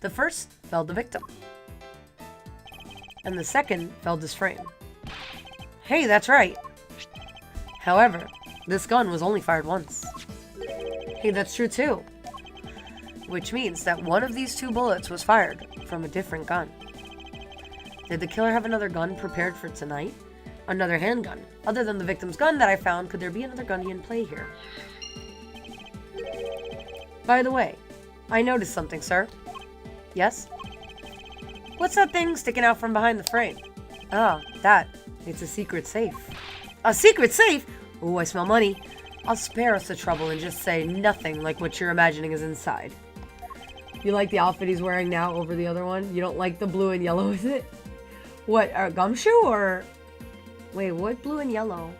The first felled the victim. And the second felled his frame. Hey, that's right. However, this gun was only fired once. Hey, that's true too. Which means that one of these 2 bullets was fired from a different gun. Did the killer have another gun prepared for tonight? Another handgun? Other than the victim's gun that I found, could there be another gun in play here? By the way, I noticed something, sir. Yes? What's that thing sticking out from behind the frame? Ah, that. It's a secret safe. A secret safe? Ooh, I smell money. I'll spare us the trouble and just say nothing like what you're imagining is inside. You like the outfit he's wearing now over the other one? You don't like the blue and yellow, is it? What, a gumshoe or... Wait, what blue and yellow?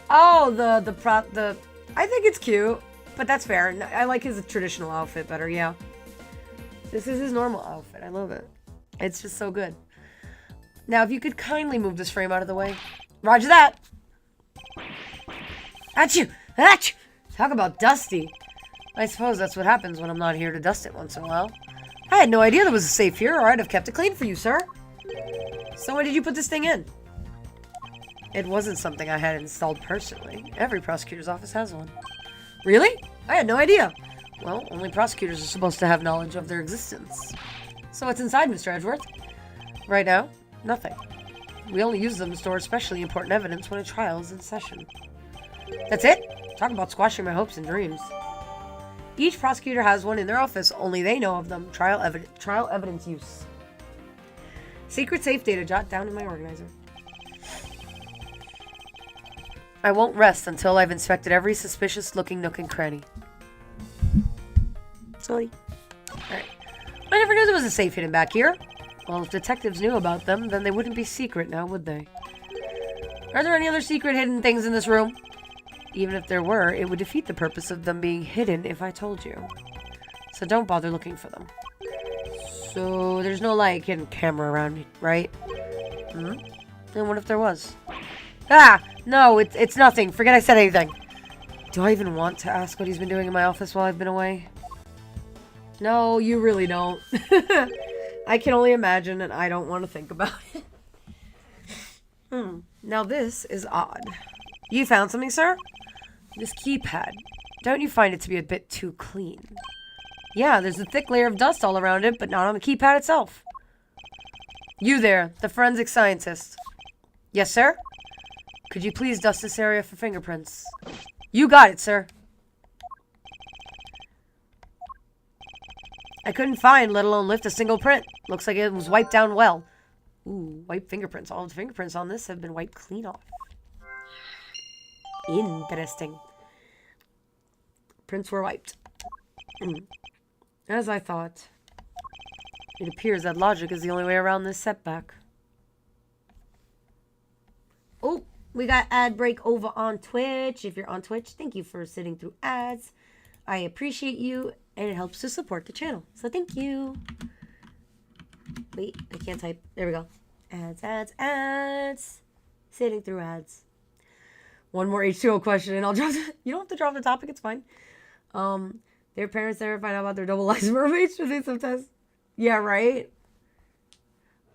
Oh, the I think it's cute, but that's fair. I like his traditional outfit better, yeah. This is his normal outfit. I love it. It's just so good. Now, if you could kindly move this frame out of the way. Roger that! Achoo! Achoo! Talk about dusty. I suppose that's what happens when I'm not here to dust it once in a while. I had no idea there was a safe here, or I'd have kept it clean for you, sir. So when did you put this thing in? It wasn't something I had installed personally. Every prosecutor's office has one. Really? I had no idea. Well, only prosecutors are supposed to have knowledge of their existence. So what's inside, Mr. Edgeworth? Right now, nothing. We only use them to store especially important evidence when a trial is in session. That's it? Talk about squashing my hopes and dreams. Each prosecutor has one in their office, only they know of them. Trial evidence use. Secret safe data jot down in my organizer. I won't rest until I've inspected every suspicious-looking nook and cranny. Sorry. Alright. I never knew there was a safe hidden back here. Well, if detectives knew about them, then they wouldn't be secret now, would they? Are there any other secret hidden things in this room? Even if there were, it would defeat the purpose of them being hidden if I told you. So don't bother looking for them. So there's no, like, hidden camera around, right? Hmm? And what if there was? Ah! No, it's nothing. Forget I said anything. Do I even want to ask what he's been doing in my office while I've been away? No, you really don't. I can only imagine, and I don't want to think about it. Now this is odd. You found something, sir? This keypad. Don't you find it to be a bit too clean? Yeah, there's a thick layer of dust all around it, but not on the keypad itself. You there, the forensic scientist. Yes, sir? Could you please dust this area for fingerprints? You got it, sir. I couldn't find, let alone lift a single print. Looks like it was wiped down well. Ooh, wiped fingerprints. All the fingerprints on this have been wiped clean off. Interesting. Prints were wiped. As I thought. It appears that logic is the only way around this setback. Oh, we got ad break over on Twitch. If you're on Twitch, thank you for sitting through ads. I appreciate you, and it helps to support the channel. So thank you. Wait, I can't type. There we go. Ads, ads, ads. Sitting through ads. One more H2O question, and I'll drop it. You don't have to drop the topic. It's fine. Their parents never find out about their double lives mermaids. Should they sometimes? Yeah, right?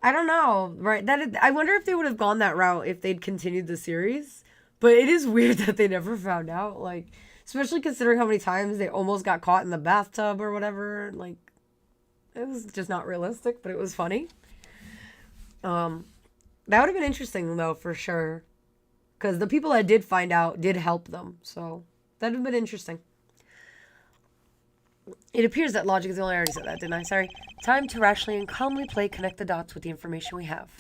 I don't know. Right? I wonder if they would have gone that route if they'd continued the series. But it is weird that they never found out. Like, especially considering how many times they almost got caught in the bathtub or whatever. Like, it was just not realistic, but it was funny. That would have been interesting, though, for sure. Because the people that did find out did help them. So, that would have been interesting. It appears that logic is the only... I already said that, didn't I? Sorry. Time to rationally and calmly connect the dots with the information we have.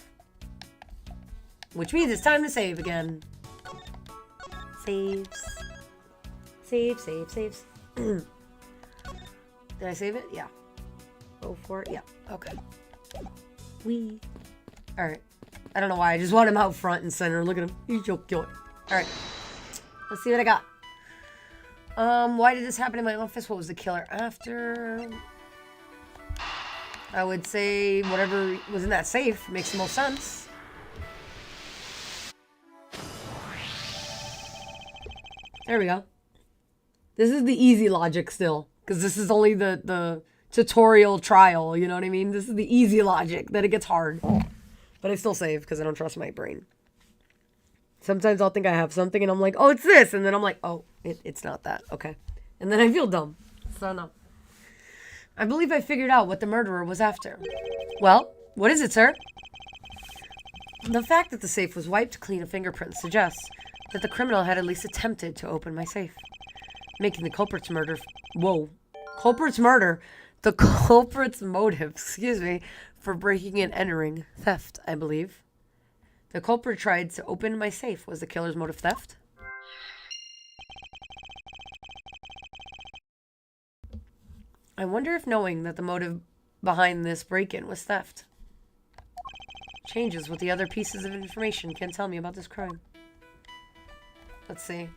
Which means it's time to save again. Saves. Save, save, saves. Did I save it? Yeah. go for it. Yeah, okay. Wee. Alright. I don't know why. I just want him out front and center. Look at him. He's so cute. Alright. Let's see what I got. Why did this happen in my office? What was the killer after? I would say whatever was in that safe makes the most sense. There we go. This is the easy logic still. Because this is only the tutorial trial, you know what I mean? This is the easy logic. Then it gets hard. But I still save because I don't trust my brain. Sometimes I'll think I have something and I'm like, oh, it's this. And then I'm like, oh, it's not that. Okay. And then I feel dumb. So no. I believe I figured out what the murderer was after. Well, what is it, sir? The fact that the safe was wiped clean of fingerprints suggests that the criminal had at least attempted to open my safe, making the culprit's murder... Whoa. Culprit's murder. The culprit's motive, excuse me, for breaking and entering. Theft, I believe. The culprit tried to open my safe. Was the killer's motive theft? I wonder if knowing that the motive behind this break-in was theft changes what the other pieces of information can tell me about this crime. Let's see.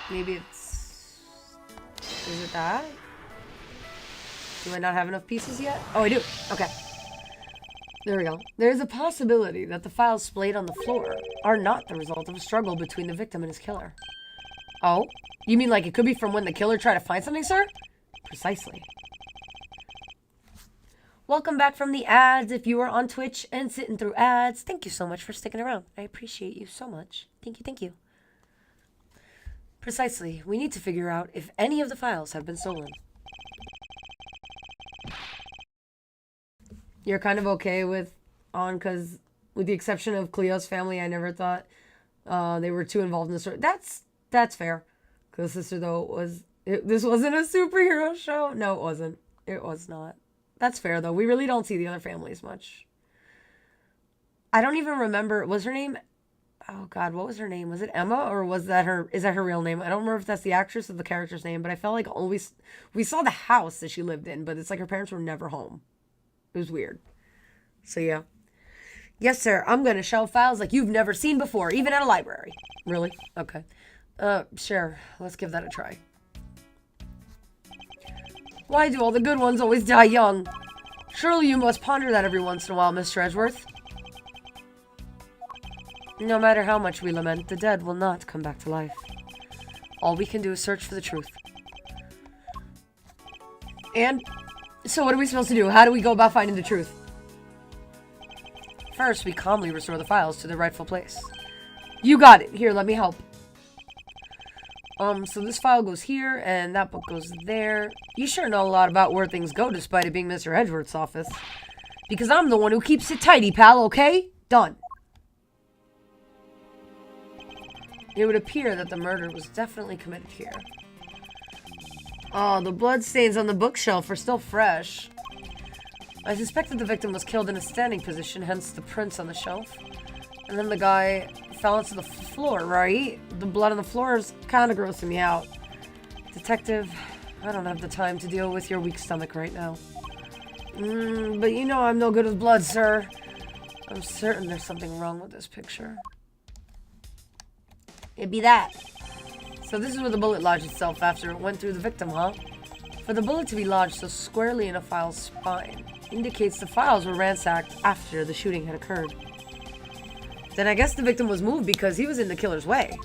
Maybe it's... Is it that? Do I not have enough pieces yet? Oh, I do. Okay. There we go. There's a possibility that the files splayed on the floor are not the result of a struggle between the victim and his killer. Oh? You mean like it could be from when the killer tried to find something, sir? Precisely. Welcome back from the ads. If you are on Twitch and sitting through ads, thank you so much for sticking around. I appreciate you so much. Thank you, thank you. Precisely. We need to figure out if any of the files have been stolen. You're kind of okay with because with the exception of Cleo's family, I never thought they were too involved in the story. That's fair. Because sister, though, this wasn't a superhero show. No, it wasn't. It was not. That's fair, though. We really don't see the other families much. I don't even remember. Was her name? Oh, God, what was her name? Was it Emma, or is that her real name? I don't remember if that's the actress or the character's name, but I felt like always we saw the house that she lived in, but it's like her parents were never home. It was weird. So, yeah. Yes, sir. I'm going to show files like you've never seen before, even at a library. Really? Okay. Sure. Let's give that a try. Why do all the good ones always die young? Surely you must ponder that every once in a while, Mr. Edgeworth. No matter how much we lament, the dead will not come back to life. All we can do is search for the truth. And... so what are we supposed to do? How do we go about finding the truth? First, we calmly restore the files to their rightful place. You got it. Here, let me help. So this file goes here, and that book goes there. You sure know a lot about where things go, despite it being Mr. Edgeworth's office. Because I'm the one who keeps it tidy, pal, okay? Done. It would appear that the murder was definitely committed here. Oh, the bloodstains on the bookshelf are still fresh. I suspect that the victim was killed in a standing position, hence the prints on the shelf. And then the guy fell into the floor, right? The blood on the floor is kind of grossing me out. Detective, I don't have the time to deal with your weak stomach right now. But you know I'm no good with blood, sir. I'm certain there's something wrong with this picture. It'd be that. So this is where the bullet lodged itself after it went through the victim, huh? For the bullet to be lodged so squarely in a file's spine indicates the files were ransacked after the shooting had occurred. Then I guess the victim was moved because he was in the killer's way.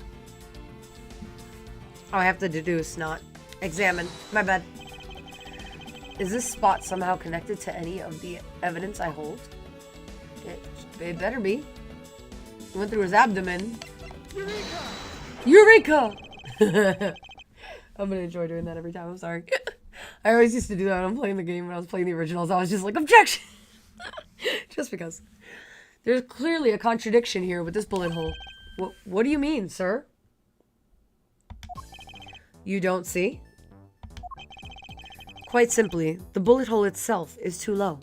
Oh, I have to deduce, not examine. My bad. Is this spot somehow connected to any of the evidence I hold? It better be. It went through his abdomen. Eureka! Eureka! I'm gonna enjoy doing that every time. I'm sorry. I always used to do that when I'm playing the game. When I was playing the originals, I was just like, objection! Just because. There's clearly a contradiction here with this bullet hole. What do you mean, sir? You don't see? Quite simply, the bullet hole itself is too low.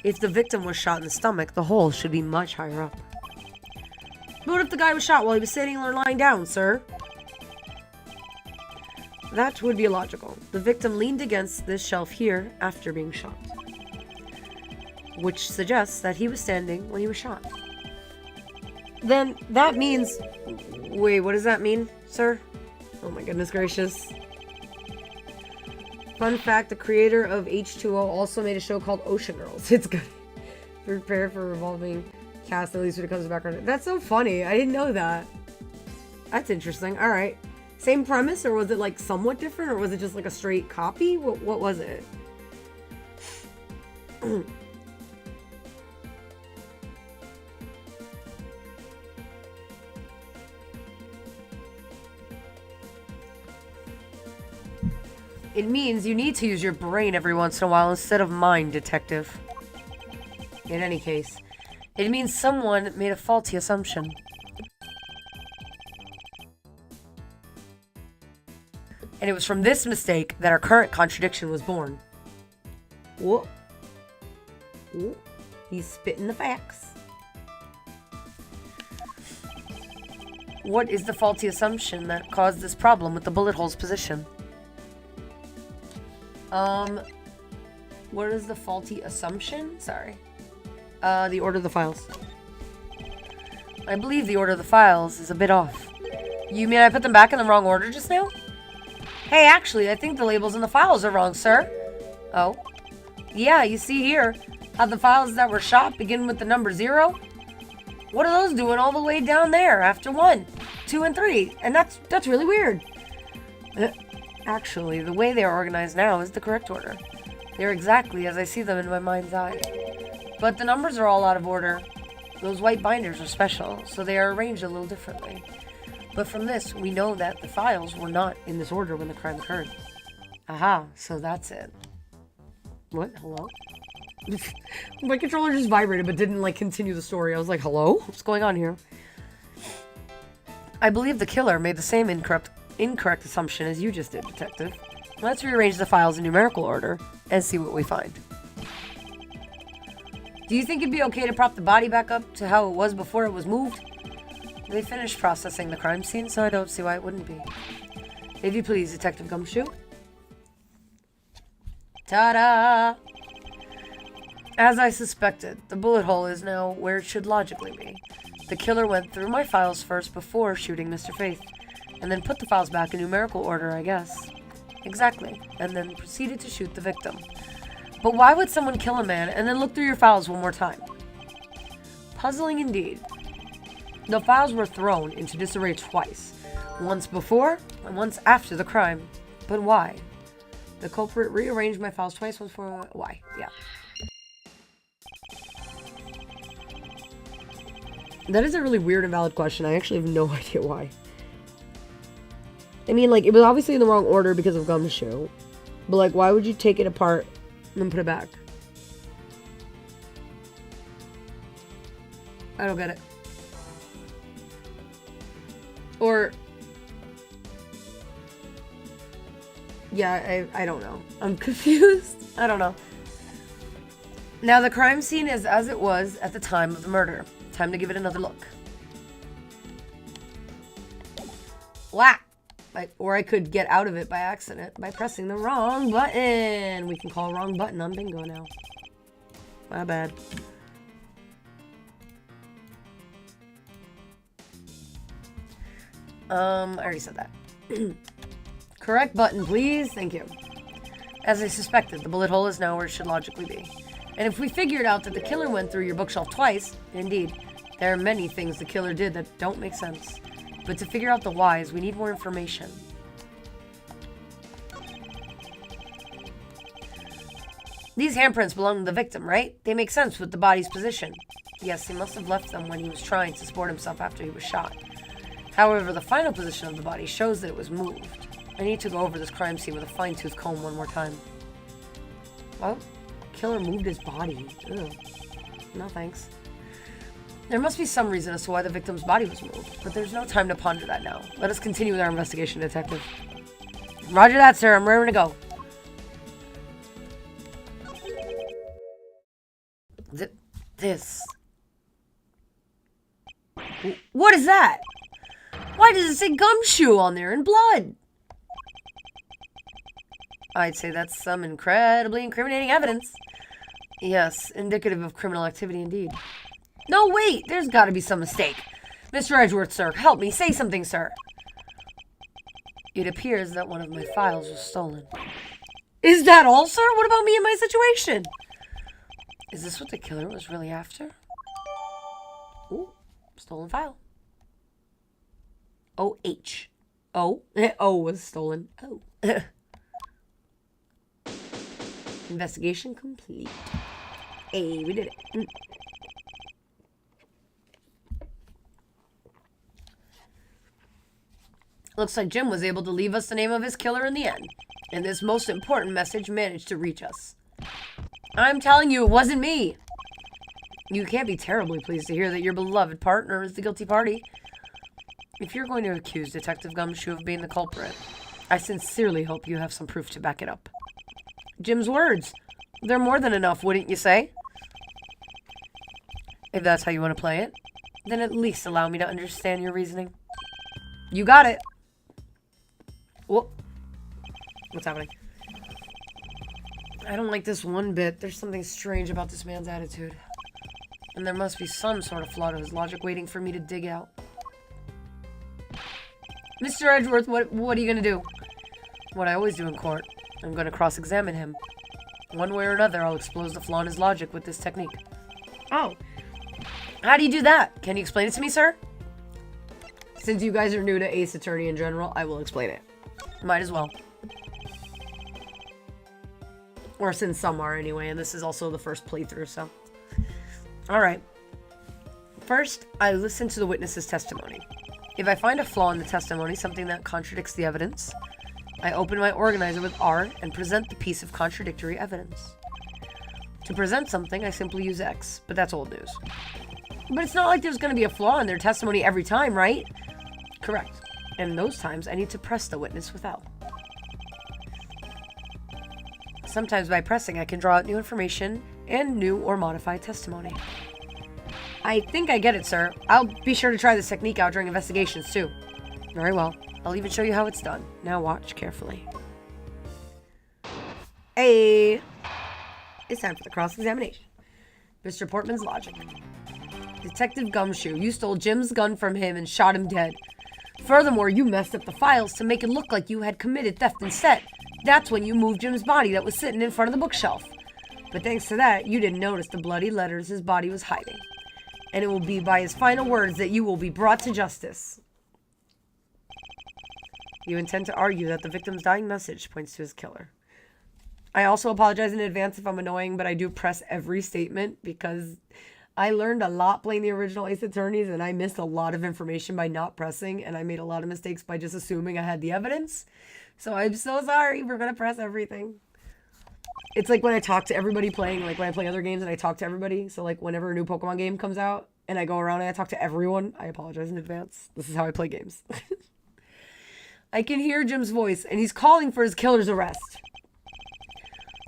If the victim was shot in the stomach, the hole should be much higher up. But what if the guy was shot while he was sitting or lying down, sir? That would be illogical. The victim leaned against this shelf here after being shot, which suggests that he was standing when he was shot. Then that means... Wait, what does that mean, sir? Oh my goodness gracious. Fun fact, the creator of H2O also made a show called Ocean Girls. It's good. Prepare for a revolving cast, at least when it comes to background. That's so funny. I didn't know that. That's interesting. Alright. Same premise, or was it like somewhat different, or was it just like a straight copy? What was it? It means you need to use your brain every once in a while instead of mine, detective. In any case, it means someone made a faulty assumption. And it was from this mistake that our current contradiction was born. Whoa. Whoa. He's spitting the facts. What is the faulty assumption that caused this problem with the bullet hole's position? What is the faulty assumption? Sorry. The order of the files. I believe the order of the files is a bit off. You mean I put them back in the wrong order just now? Hey, actually, I think the labels in the files are wrong, sir. Oh? Yeah, you see here how the files that were shot begin with the number 0? What are those doing all the way down there after 1, 2, and 3? And that's really weird. Actually, the way they are organized now is the correct order. They're exactly as I see them in my mind's eye. But the numbers are all out of order. Those white binders are special, so they are arranged a little differently. But from this, we know that the files were not in this order when the crime occurred. Aha, so that's it. What? Hello? My controller just vibrated but didn't, like, continue the story. I was like, hello? What's going on here? I believe the killer made the same incorrect assumption as you just did, detective. Let's rearrange the files in numerical order and see what we find. Do you think it'd be okay to prop the body back up to how it was before it was moved? They finished processing the crime scene, so I don't see why it wouldn't be. If you please, Detective Gumshoe. Ta-da! As I suspected, the bullet hole is now where it should logically be. The killer went through my files first before shooting Mr. Faith, and then put the files back in numerical order, I guess. Exactly, and then proceeded to shoot the victim. But why would someone kill a man and then look through your files one more time? Puzzling indeed. The files were thrown into disarray twice, once before and once after the crime. But why? The culprit rearranged my files twice, once before. Why? Yeah. That is a really weird and valid question. I actually have no idea why. I mean, like, it was obviously in the wrong order because of Gumshoe. But, like, why would you take it apart and then put it back? I don't get it. Or... yeah, I don't know. I'm confused. I don't know. Now, the crime scene is as it was at the time of the murder. Time to give it another look. Whack! Or I could get out of it by accident by pressing the wrong button. We can call wrong button on bingo now. My bad. I already said that. Correct button, please. Thank you. As I suspected, the bullet hole is now where it should logically be. And if we figured out that the killer went through your bookshelf twice, indeed, there are many things the killer did that don't make sense. But to figure out the whys, we need more information. These handprints belong to the victim, right? They make sense with the body's position. Yes, he must have left them when he was trying to support himself after he was shot. However, the final position of the body shows that it was moved. I need to go over this crime scene with a fine-tooth comb one more time. Well, killer moved his body. Ew. No thanks. There must be some reason as to why the victim's body was moved, but there's no time to ponder that now. Let us continue with our investigation, detective. Roger that, sir. I'm raring to go. This. What is that? Why does it say gumshoe on there in blood? I'd say that's some incredibly incriminating evidence. Yes, indicative of criminal activity indeed. No, wait! There's gotta be some mistake. Mr. Edgeworth, sir, help me. Say something, sir. It appears that one of my files was stolen. Is that all, sir? What about me and my situation? Is this what the killer was really after? Ooh, stolen file. O-H. O? O was stolen. Oh. Investigation complete. Hey, we did it. Looks like Jim was able to leave us the name of his killer in the end. And this most important message managed to reach us. I'm telling you, it wasn't me. You can't be terribly pleased to hear that your beloved partner is the guilty party. If you're going to accuse Detective Gumshoe of being the culprit, I sincerely hope you have some proof to back it up. Jim's words. They're more than enough, wouldn't you say? If that's how you want to play it, then at least allow me to understand your reasoning. You got it. Whoa. What's happening? I don't like this one bit. There's something strange about this man's attitude. And there must be some sort of flaw to his logic waiting for me to dig out. Mr. Edgeworth, what are you going to do? What I always do in court. I'm going to cross-examine him. One way or another, I'll expose the flaw in his logic with this technique. Oh. How do you do that? Can you explain it to me, sir? Since you guys are new to Ace Attorney in general, I will explain it. Might as well. Or since some are anyway, and this is also the first playthrough, so. Alright. First, I listen to the witness's testimony. If I find a flaw in the testimony, something that contradicts the evidence, I open my organizer with R and present the piece of contradictory evidence. To present something, I simply use X, but that's old news. But it's not like there's going to be a flaw in their testimony every time, right? Correct. And those times, I need to press the witness with L. Sometimes by pressing, I can draw out new information and new or modified testimony. I think I get it, sir. I'll be sure to try this technique out during investigations, too. Very well. I'll even show you how it's done. Now watch carefully. Hey! It's time for the cross-examination. Mr. Portman's logic. Detective Gumshoe, you stole Jim's gun from him and shot him dead. Furthermore, you messed up the files to make it look like you had committed theft instead. That's when you moved Jim's body that was sitting in front of the bookshelf. But thanks to that, you didn't notice the bloody letters his body was hiding. And it will be by his final words that you will be brought to justice. You intend to argue that the victim's dying message points to his killer. I also apologize in advance if I'm annoying, but I do press every statement because I learned a lot playing the original Ace Attorneys, and I missed a lot of information by not pressing, and I made a lot of mistakes by just assuming I had the evidence. So I'm so sorry. We're going to press everything. It's like when I talk to everybody playing, like when I play other games and I talk to everybody. So like whenever a new Pokemon game comes out and I go around and I talk to everyone, I apologize in advance. This is how I play games. I can hear Jim's voice, and he's calling for his killer's arrest.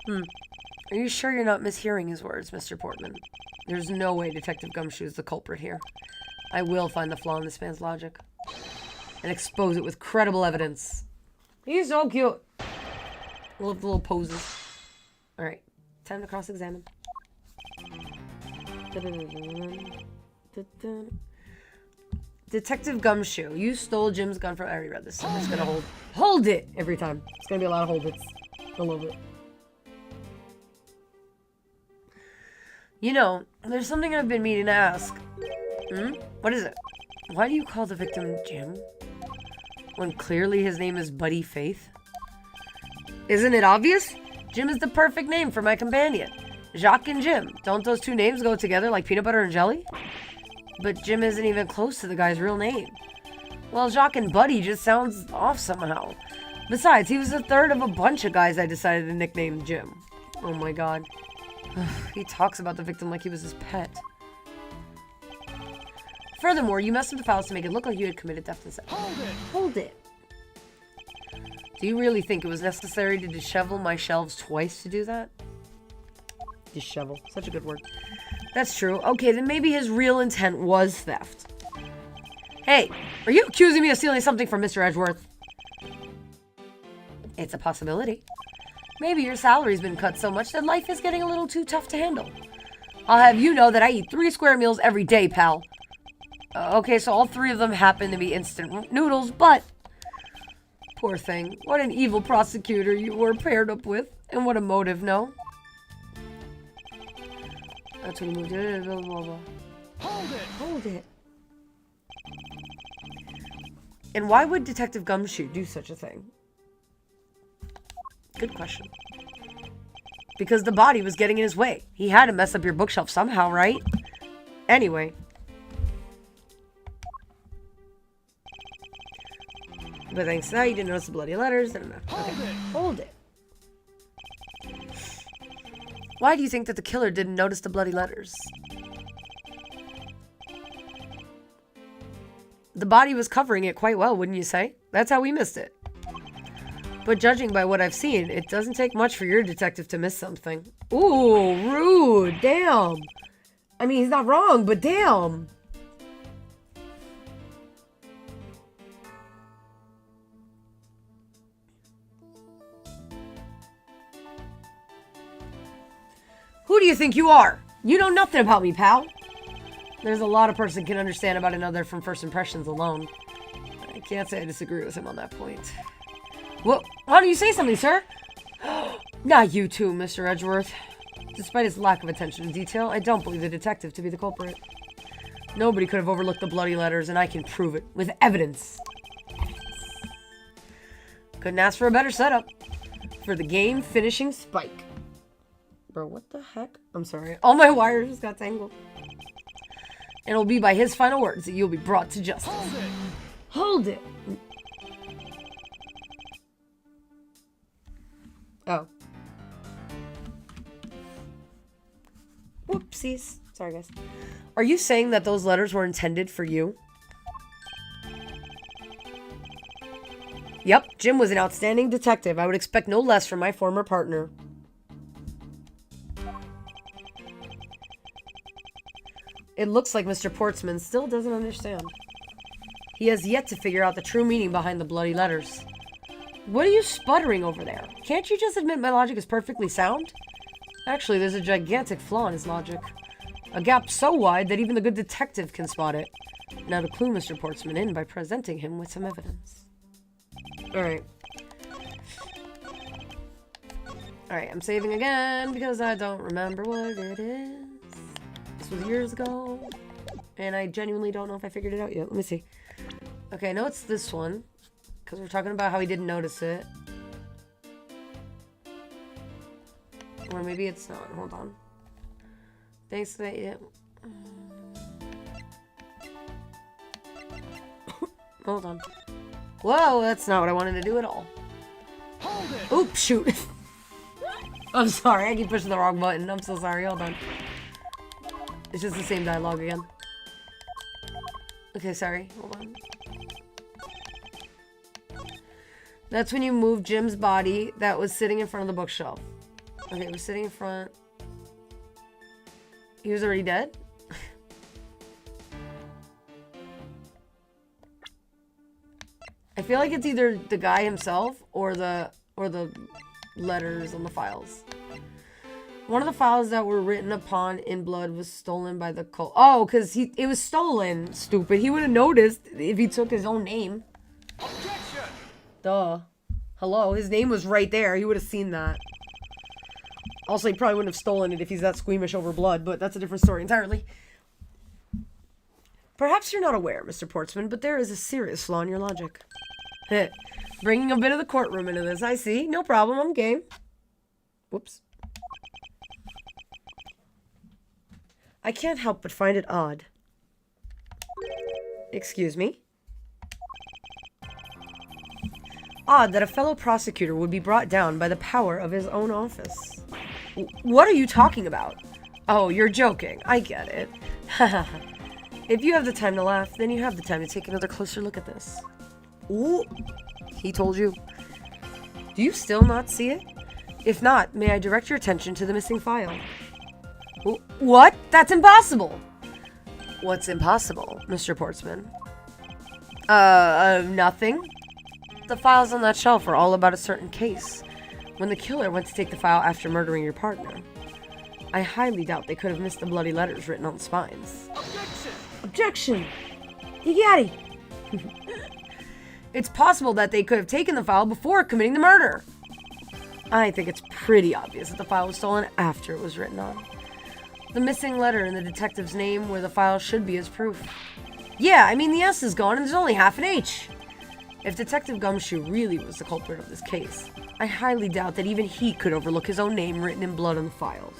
Are you sure you're not mishearing his words, Mr. Portman? There's no way Detective Gumshoe is the culprit here. I will find the flaw in this man's logic and expose it with credible evidence. He's so cute. I love the little poses. Alright, time to cross-examine. Detective Gumshoe, you stole Jim's gun from... I already read this, so I'm just gonna hold it every time. It's gonna be a lot of hold it's. I love it. You know, there's something I've been meaning to ask. What is it? Why do you call the victim Jim? When clearly his name is Buddy Faith? Isn't it obvious? Jim is the perfect name for my companion. Jacques and Jim. Don't those two names go together like peanut butter and jelly? But Jim isn't even close to the guy's real name. Well, Jacques and Buddy just sounds off somehow. Besides, he was the third of a bunch of guys I decided to nickname Jim. Oh my god. He talks about the victim like he was his pet. Furthermore, you messed up the files to make it look like you had committed theft instead. Hold it. Do you really think it was necessary to dishevel my shelves twice to do that? Dishevel. Such a good word. That's true. Okay, then maybe his real intent was theft. Hey, are you accusing me of stealing something from Mr. Edgeworth? It's a possibility. Maybe your salary's been cut so much that life is getting a little too tough to handle. I'll have you know that I eat 3 square meals every day, pal. Okay, so all 3 of them happen to be instant noodles, but... Poor thing. What an evil prosecutor you were paired up with. And what a motive, no? That's when you moved it. Blah, blah, blah. Hold it! Hold it. And why would Detective Gumshoe do such a thing? Good question. Because the body was getting in his way. He had to mess up your bookshelf somehow, right? Anyway. But thanks to that, you didn't notice the bloody letters. Okay. Hold it. Why do you think that the killer didn't notice the bloody letters? The body was covering it quite well, wouldn't you say? That's how we missed it. But judging by what I've seen, it doesn't take much for your detective to miss something. Ooh, rude. Damn. I mean, he's not wrong, but damn. Who do you think you are? You know nothing about me, pal. There's a lot a person can understand about another from first impressions alone. I can't say I disagree with him on that point. Well, why don't you say something, sir? Not you too, Mr. Edgeworth. Despite his lack of attention to detail, I don't believe the detective to be the culprit. Nobody could have overlooked the bloody letters, and I can prove it with evidence. Couldn't ask for a better setup for the game finishing spike. Bro, what the heck? I'm sorry. All my wires just got tangled. And it'll be by his final words that you'll be brought to justice. Hold it! Oh. Whoopsies. Sorry, guys. Are you saying that those letters were intended for you? Yep, Jim was an outstanding detective. I would expect no less from my former partner. It looks like Mr. Portsman still doesn't understand. He has yet to figure out the true meaning behind the bloody letters. What are you sputtering over there? Can't you just admit my logic is perfectly sound? Actually, there's a gigantic flaw in his logic. A gap so wide that even the good detective can spot it. Now to clue Mr. Portsman in by presenting him with some evidence. Alright. Alright, I'm saving again because I don't remember what it is. This was years ago. And I genuinely don't know if I figured it out yet. Let me see. Okay, I know it's this one. Because we're talking about how he didn't notice it. Or maybe it's not. Hold on. Thanks to that, yeah. Hold on. Whoa, that's not what I wanted to do at all. Hold it. Oops, shoot. I'm sorry, I keep pushing the wrong button. I'm so sorry, hold on. It's just the same dialogue again. Okay, sorry, hold on. That's when you moved Jim's body that was sitting in front of the bookshelf. Okay, it was sitting in front. He was already dead? I feel like it's either the guy himself or the letters on the files. One of the files that were written upon in blood was stolen by the cult. Oh, because it was stolen, stupid. He would have noticed if he took his own name. Objection! Duh. Hello, his name was right there. He would have seen that. Also, he probably wouldn't have stolen it if he's that squeamish over blood, but that's a different story entirely. Perhaps you're not aware, Mr. Portsman, but there is a serious flaw in your logic. Heh. Bringing a bit of the courtroom into this, I see. No problem, I'm game. Whoops. I can't help but find it odd. Excuse me? Odd that a fellow prosecutor would be brought down by the power of his own office. What are you talking about? Oh, you're joking. I get it. If you have the time to laugh, then you have the time to take another closer look at this. Ooh, he told you. Do you still not see it? If not, may I direct your attention to the missing file? What? That's impossible! What's impossible, Mr. Portsman? Nothing. The files on that shelf are all about a certain case. When the killer went to take the file after murdering your partner. I highly doubt they could have missed the bloody letters written on the spines. Objection! Objection! Yiggy. It's possible that they could have taken the file before committing the murder. I think it's pretty obvious that the file was stolen after it was written on. The missing letter in the detective's name where the file should be is proof. Yeah, I mean the S is gone and there's only half an H. If Detective Gumshoe really was the culprit of this case, I highly doubt that even he could overlook his own name written in blood on the files.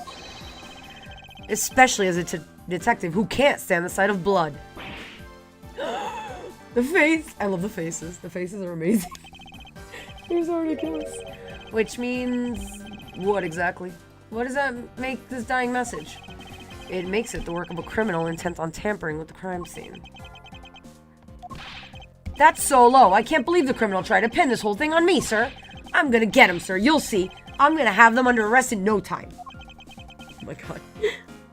Especially as a detective who can't stand the sight of blood. The face! I love the faces. The faces are amazing. They're so ridiculous. Which means... what exactly? What does that make this dying message? It makes it the work of a criminal intent on tampering with the crime scene. That's so low. I can't believe the criminal tried to pin this whole thing on me, sir. I'm gonna get him, sir. You'll see. I'm gonna have them under arrest in no time. Oh my god.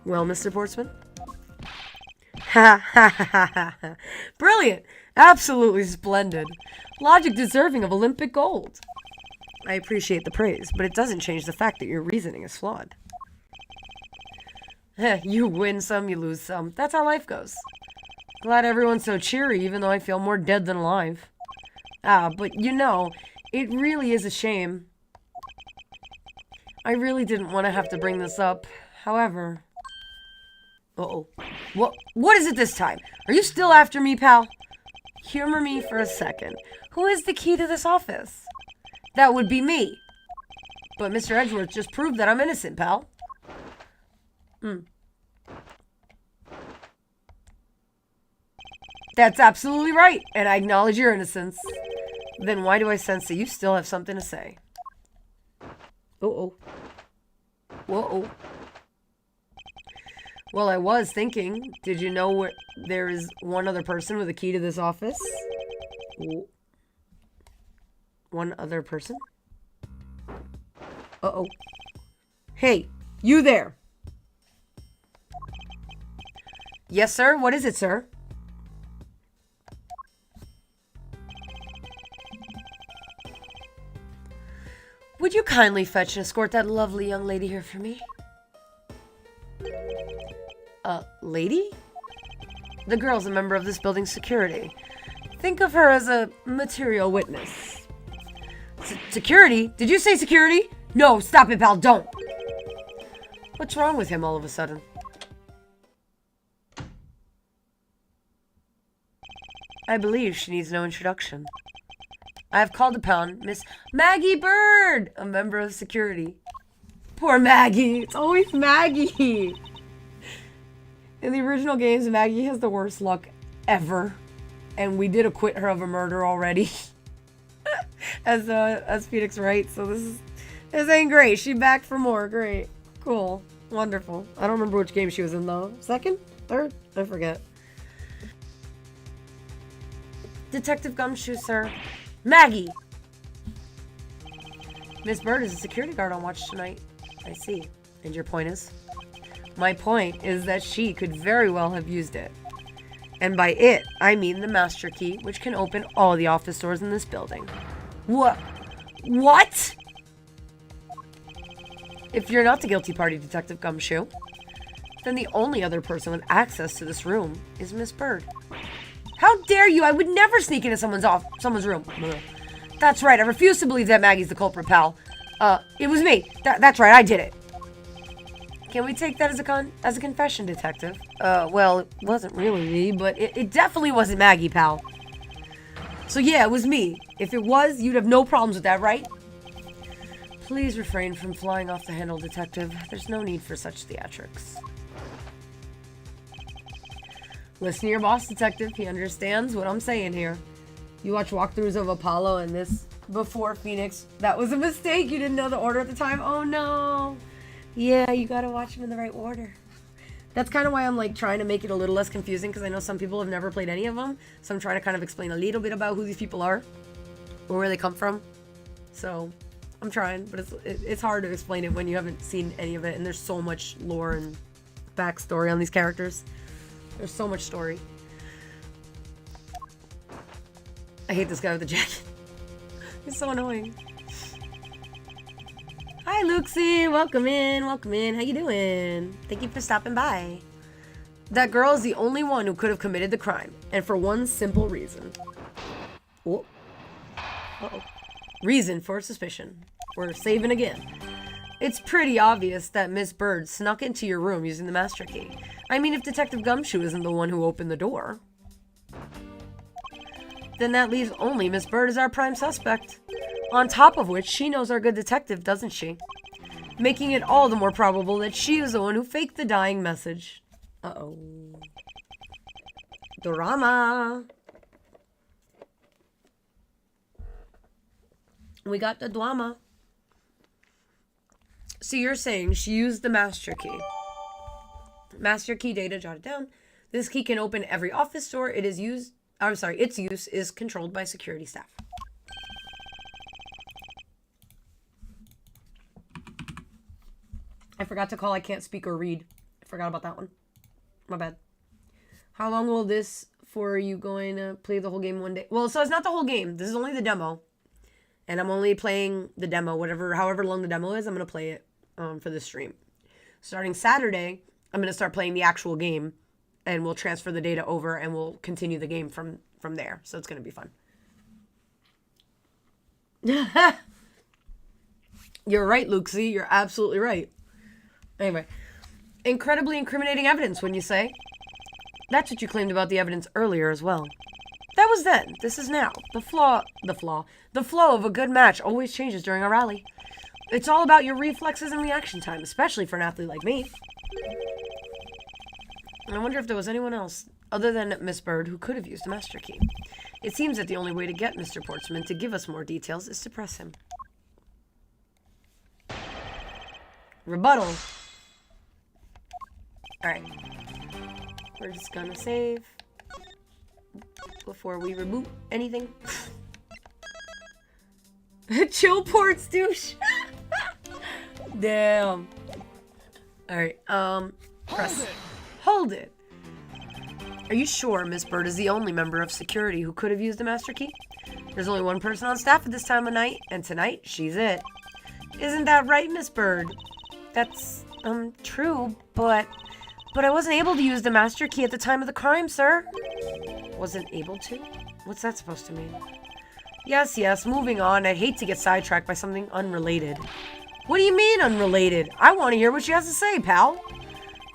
Well, Mr. Portsman? Ha ha ha ha ha. Brilliant. Absolutely splendid. Logic deserving of Olympic gold. I appreciate the praise, but it doesn't change the fact that your reasoning is flawed. You win some, you lose some. That's how life goes. Glad everyone's so cheery, even though I feel more dead than alive. But you know, it really is a shame. I really didn't want to have to bring this up. However... Uh-oh. What is it this time? Are you still after me, pal? Humor me for a second. Who is the key to this office? That would be me. But Mr. Edgeworth just proved that I'm innocent, pal. That's absolutely right, and I acknowledge your innocence. Then why do I sense that you still have something to say? Uh-oh. Whoa. Well, I was thinking, did you know there is one other person with a key to this office? One other person? Uh-oh. Hey, you there! Yes, sir? What is it, sir? Would you kindly fetch and escort that lovely young lady here for me? Lady? The girl's a member of this building's security. Think of her as a material witness. Security? Did you say security? No, stop it, pal, don't! What's wrong with him all of a sudden? I believe she needs no introduction. I have called upon Miss Maggie Bird, a member of security. Poor Maggie. It's always Maggie. In the original games, Maggie has the worst luck ever. And we did acquit her of a murder already. as Phoenix Wright. So this ain't great. She back for more. Great. Cool. Wonderful. I don't remember which game she was in though. Second? Third? I forget. Detective Gumshoe, sir. Maggie! Miss Bird is a security guard on watch tonight. I see. And your point is? My point is that she could very well have used it. And by it, I mean the master key, which can open all the office doors in this building. What? If you're not the guilty party, Detective Gumshoe, then the only other person with access to this room is Miss Bird. How dare you? I would never sneak into someone's room. That's right. I refuse to believe that Maggie's the culprit, pal. It was me. That's right. I did it. Can we take that as a confession, Detective? Well, it wasn't really me, but it definitely wasn't Maggie, pal. So yeah, it was me. If it was, you'd have no problems with that, right? Please refrain from flying off the handle, Detective. There's no need for such theatrics. Listen to your boss, Detective. He understands what I'm saying here. You watch walkthroughs of Apollo and this before Phoenix. That was a mistake. You didn't know the order at the time. Oh no. Yeah, you gotta watch them in the right order. That's kind of why I'm like trying to make it a little less confusing, because I know some people have never played any of them. So I'm trying to kind of explain a little bit about who these people are or where they come from. So I'm trying, but it's hard to explain it when you haven't seen any of it, and there's so much lore and backstory on these characters. There's so much story. I hate this guy with the jacket. He's so annoying. Hi, Luxie. Welcome in. Welcome in. How you doing? Thank you for stopping by. That girl is the only one who could have committed the crime, and for one simple reason. Oh. Uh-oh. Reason for suspicion. We're saving again. It's pretty obvious that Miss Bird snuck into your room using the master key. I mean, if Detective Gumshoe isn't the one who opened the door, then that leaves only Miss Bird as our prime suspect. On top of which, she knows our good detective, doesn't she? Making it all the more probable that she is the one who faked the dying message. Uh-oh. Drama. We got the drama. So you're saying she used the master key. Master key data jotted down. This key can open every office door. Its use is controlled by security staff. I forgot to call I can't speak or read. I forgot about that one. My bad. How long will this for you going to play the whole game one day? Well, so it's not the whole game. This is only the demo. And I'm only playing the demo, however long the demo is, I'm going to play it for the stream. Starting Saturday, I'm going to start playing the actual game, and we'll transfer the data over, and we'll continue the game from there. So it's going to be fun. You're right, Luxie. You're absolutely right. Anyway, incredibly incriminating evidence, wouldn't you say? That's what you claimed about the evidence earlier as well. That was then. This is now. The flow of a good match always changes during a rally. It's all about your reflexes and reaction time, especially for an athlete like me. I wonder if there was anyone else, other than Miss Bird, who could have used the master key. It seems that the only way to get Mr. Portsman to give us more details is to press him. Rebuttal. Alright. We're just gonna save before we reboot anything. Chill ports, douche. Damn. Alright, press. Hold it. Are you sure Miss Bird is the only member of security who could have used the master key? There's only one person on staff at this time of night, and tonight, she's it. Isn't that right, Miss Bird? That's, true, but I wasn't able to use the master key at the time of the crime, sir. Wasn't able to? What's that supposed to mean? Yes, moving on. I'd hate to get sidetracked by something unrelated. What do you mean, unrelated? I want to hear what she has to say, pal.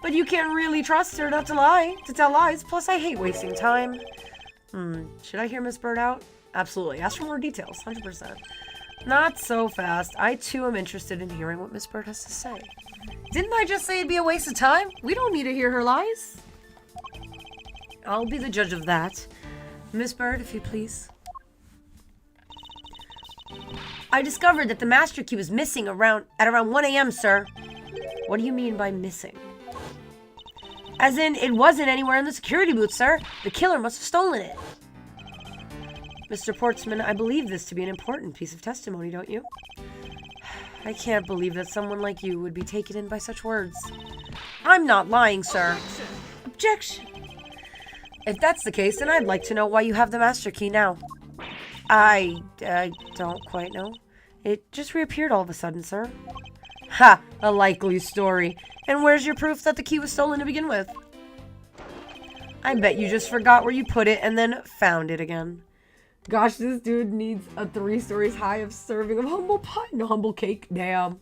But you can't really trust her not to lie, to tell lies. Plus, I hate wasting time. Should I hear Miss Bird out? Absolutely. Ask for more details, 100%. Not so fast. I, too, am interested in hearing what Miss Bird has to say. Didn't I just say it'd be a waste of time? We don't need to hear her lies. I'll be the judge of that. Miss Bird, if you please. I discovered that the master key was missing at around 1 a.m., sir. What do you mean by missing? As in, it wasn't anywhere in the security booth, sir. The killer must have stolen it. Mr. Portsman, I believe this to be an important piece of testimony, don't you? I can't believe that someone like you would be taken in by such words. I'm not lying, sir. Objection. If that's the case, then I'd like to know why you have the master key now. I don't quite know. It just reappeared all of a sudden, sir. Ha! A likely story. And where's your proof that the key was stolen to begin with? I bet you just forgot where you put it and then found it again. Gosh, this dude needs a 3 stories high of serving of humble pie. No, humble cake. Damn.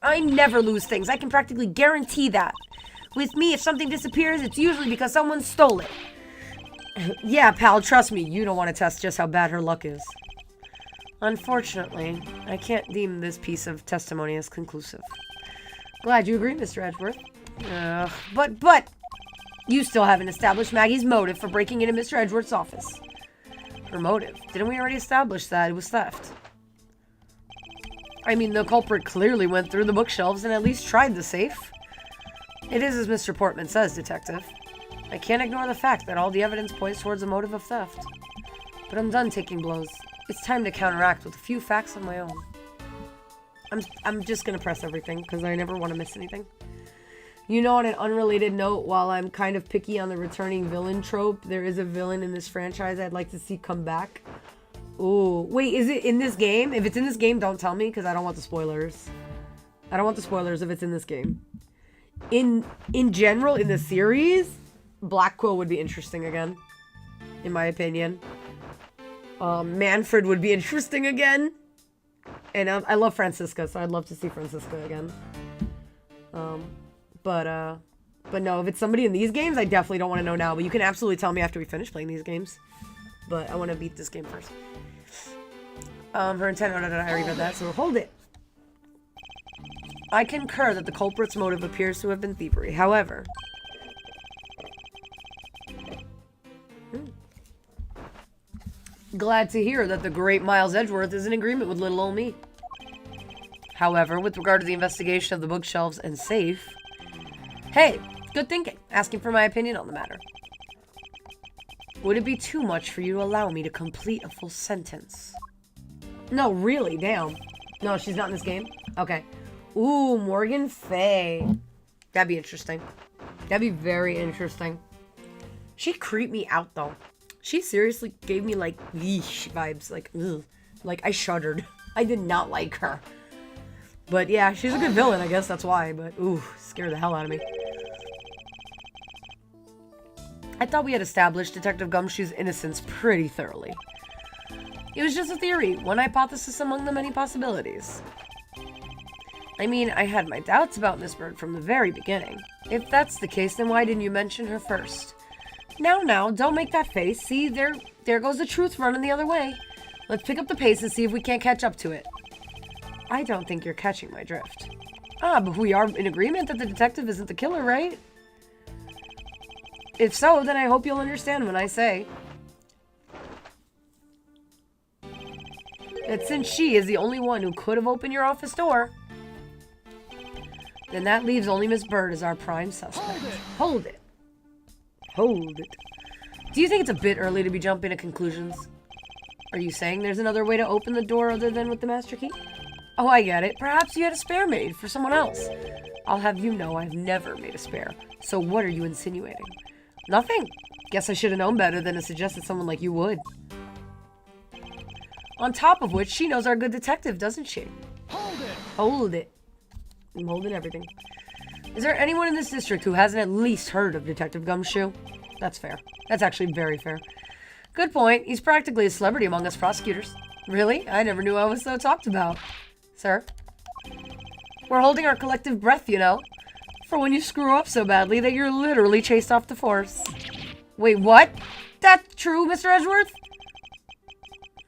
I never lose things. I can practically guarantee that. With me, if something disappears, it's usually because someone stole it. Yeah, pal, trust me. You don't want to test just how bad her luck is. Unfortunately, I can't deem this piece of testimony as conclusive. Glad you agree, Mr. Edgeworth. But, you still haven't established Maggie's motive for breaking into Mr. Edgeworth's office. Her motive? Didn't we already establish that it was theft? I mean, the culprit clearly went through the bookshelves and at least tried the safe. It is as Mr. Portman says, Detective. I can't ignore the fact that all the evidence points towards a motive of theft. But I'm done taking blows. It's time to counteract with a few facts of my own. I'm just gonna press everything, because I never want to miss anything. You know, on an unrelated note, while I'm kind of picky on the returning villain trope, there is a villain in this franchise I'd like to see come back. Ooh, wait, is it in this game? If it's in this game, don't tell me, because I don't want the spoilers. I don't want the spoilers if it's in this game. In general, in the series, Black Quill would be interesting again, in my opinion. Manfred would be interesting again. And I love Francisca, so I'd love to see Francisca again. But no, if it's somebody in these games, I definitely don't want to know now. But you can absolutely tell me after we finish playing these games. But I want to beat this game first. Her intent, I already read that, so hold it. I concur that the culprit's motive appears to have been thievery. However... Glad to hear that the great Miles Edgeworth is in agreement with little old me. However, with regard to the investigation of the bookshelves and safe... Hey, good thinking. Asking for my opinion on the matter. Would it be too much for you to allow me to complete a full sentence? No, really, damn. No, she's not in this game? Okay. Ooh, Morgan Fay. That'd be interesting. That'd be very interesting. She creeped me out, though. She seriously gave me, like, yeesh vibes. Like, ugh. Like, I shuddered. I did not like her. But, yeah, she's a good villain, I guess that's why. But, ooh, scared the hell out of me. I thought we had established Detective Gumshoe's innocence pretty thoroughly. It was just a theory, one hypothesis among the many possibilities. I mean, I had my doubts about Miss Bird from the very beginning. If that's the case, then why didn't you mention her first? Now, don't make that face. See, there goes the truth running the other way. Let's pick up the pace and see if we can't catch up to it. I don't think you're catching my drift. But we are in agreement that the detective isn't the killer, right? If so, then I hope you'll understand when I say that since she is the only one who could have opened your office door, then that leaves only Miss Bird as our prime suspect. Hold it. Hold it. Do you think it's a bit early to be jumping to conclusions? Are you saying there's another way to open the door other than with the master key? Oh, I get it. Perhaps you had a spare made for someone else. I'll have you know I've never made a spare. So what are you insinuating? Nothing. Guess I should have known better than to suggest that someone like you would. On top of which, she knows our good detective, doesn't she? Hold it! Hold it. I'm holding everything. Is there anyone in this district who hasn't at least heard of Detective Gumshoe? That's fair. That's actually very fair. Good point. He's practically a celebrity among us prosecutors. Really? I never knew I was so talked about. Sir? We're holding our collective breath, you know. For when you screw up so badly that you're literally chased off the force. Wait, what? That's true, Mr. Edgeworth?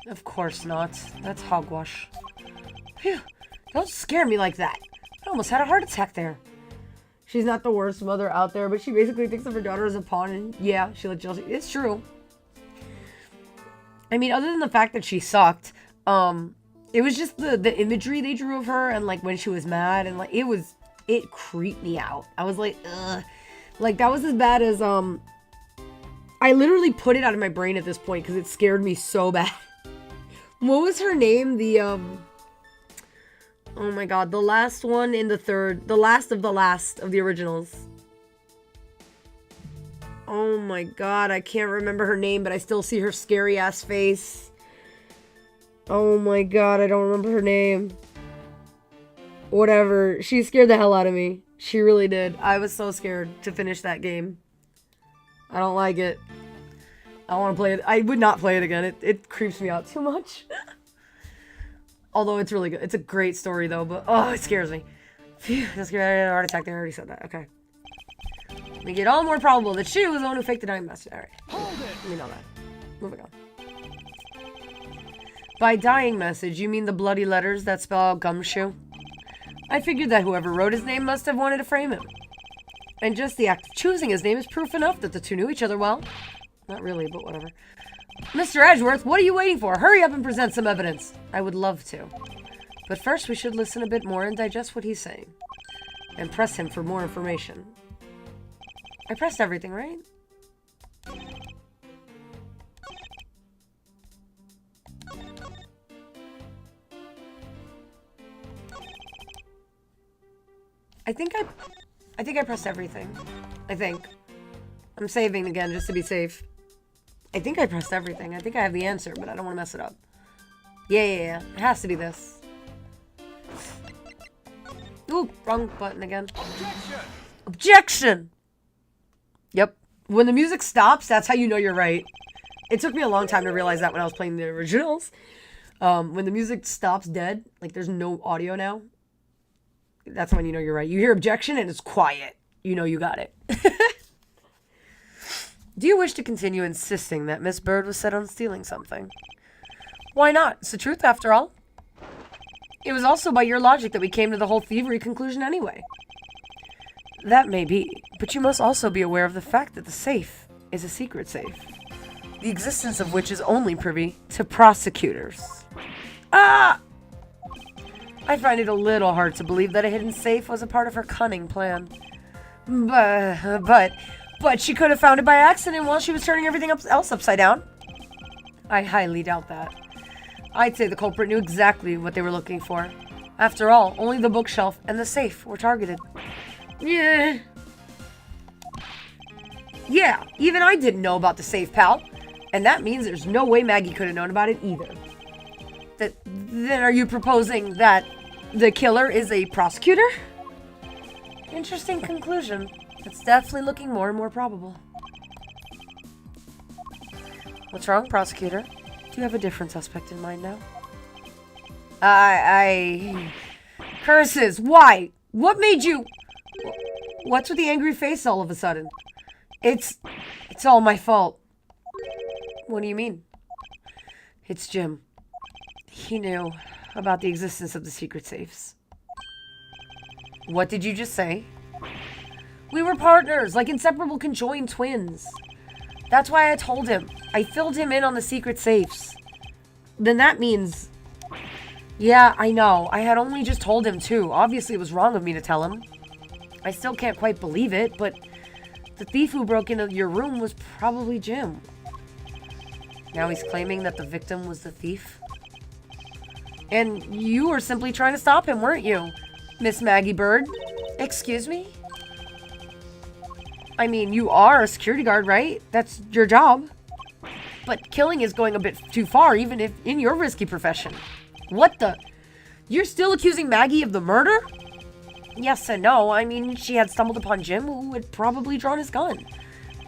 Of course not. That's hogwash. Phew. Don't scare me like that. I almost had a heart attack there. She's not the worst mother out there, but she basically thinks of her daughter as a pawn, and yeah, she let Chelsea. It's true. I mean, other than the fact that she sucked, it was just the imagery they drew of her, and like when she was mad, and like it creeped me out. I was like, ugh. Like that was as bad as I literally put it out of my brain at this point because it scared me so bad. What was her name? Oh my god, the last one in the last of the originals. Oh my god, I can't remember her name, but I still see her scary ass face. Oh my god, I don't remember her name. Whatever, she scared the hell out of me. She really did. I was so scared to finish that game. I don't like it. I don't want to play it. I would not play it again. It creeps me out too much. Although it's really good. It's a great story though, but oh, it scares me. Phew, that's scary. I had a heart attack there. I already said that. Okay. Make it all more probable that she was the one who faked the dying message. Alright. We know that. Moving on. By dying message, you mean the bloody letters that spell out Gumshoe? I figured that whoever wrote his name must have wanted to frame him. And just the act of choosing his name is proof enough that the two knew each other well. Not really, but whatever. Mr. Edgeworth, what are you waiting for? Hurry up and present some evidence. I would love to. But first we should listen a bit more and digest what he's saying. And press him for more information. I pressed everything, right? I think I pressed everything. I think. I'm saving again just to be safe. I think I pressed everything. I think I have the answer, but I don't want to mess it up. Yeah. It has to be this. Ooh, wrong button again. Objection! Objection! Yep. When the music stops, that's how you know you're right. It took me a long time to realize that when I was playing the originals. When the music stops dead, like there's no audio now, that's when you know you're right. You hear objection and it's quiet. You know you got it. Do you wish to continue insisting that Miss Bird was set on stealing something? Why not? It's the truth after all. It was also by your logic that we came to the whole thievery conclusion anyway. That may be, but you must also be aware of the fact that the safe is a secret safe, the existence of which is only privy to prosecutors. Ah! I find it a little hard to believe that a hidden safe was a part of her cunning plan. But she could have found it by accident while she was turning everything else upside down. I highly doubt that. I'd say the culprit knew exactly what they were looking for. After all, only the bookshelf and the safe were targeted. Yeah, even I didn't know about the safe, pal. And that means there's no way Maggie could have known about it either. Then are you proposing that the killer is a prosecutor? Interesting conclusion. It's definitely looking more and more probable. What's wrong, prosecutor? Do you have a different suspect in mind now? Curses! Why? What made you... What's with the angry face all of a sudden? It's all my fault. What do you mean? It's Jim. He knew about the existence of the secret safes. What did you just say? We were partners, like inseparable conjoined twins. That's why I told him. I filled him in on the secret safes. Then that means... Yeah, I know. I had only just told him too. Obviously it was wrong of me to tell him. I still can't quite believe it, but the thief who broke into your room was probably Jim. Now he's claiming that the victim was the thief? And you were simply trying to stop him, weren't you, Miss Maggie Bird? Excuse me? I mean, you are a security guard, right? That's your job. But killing is going a bit too far, even if in your risky profession. What the? You're still accusing Maggie of the murder? Yes and no. I mean, she had stumbled upon Jim, who had probably drawn his gun.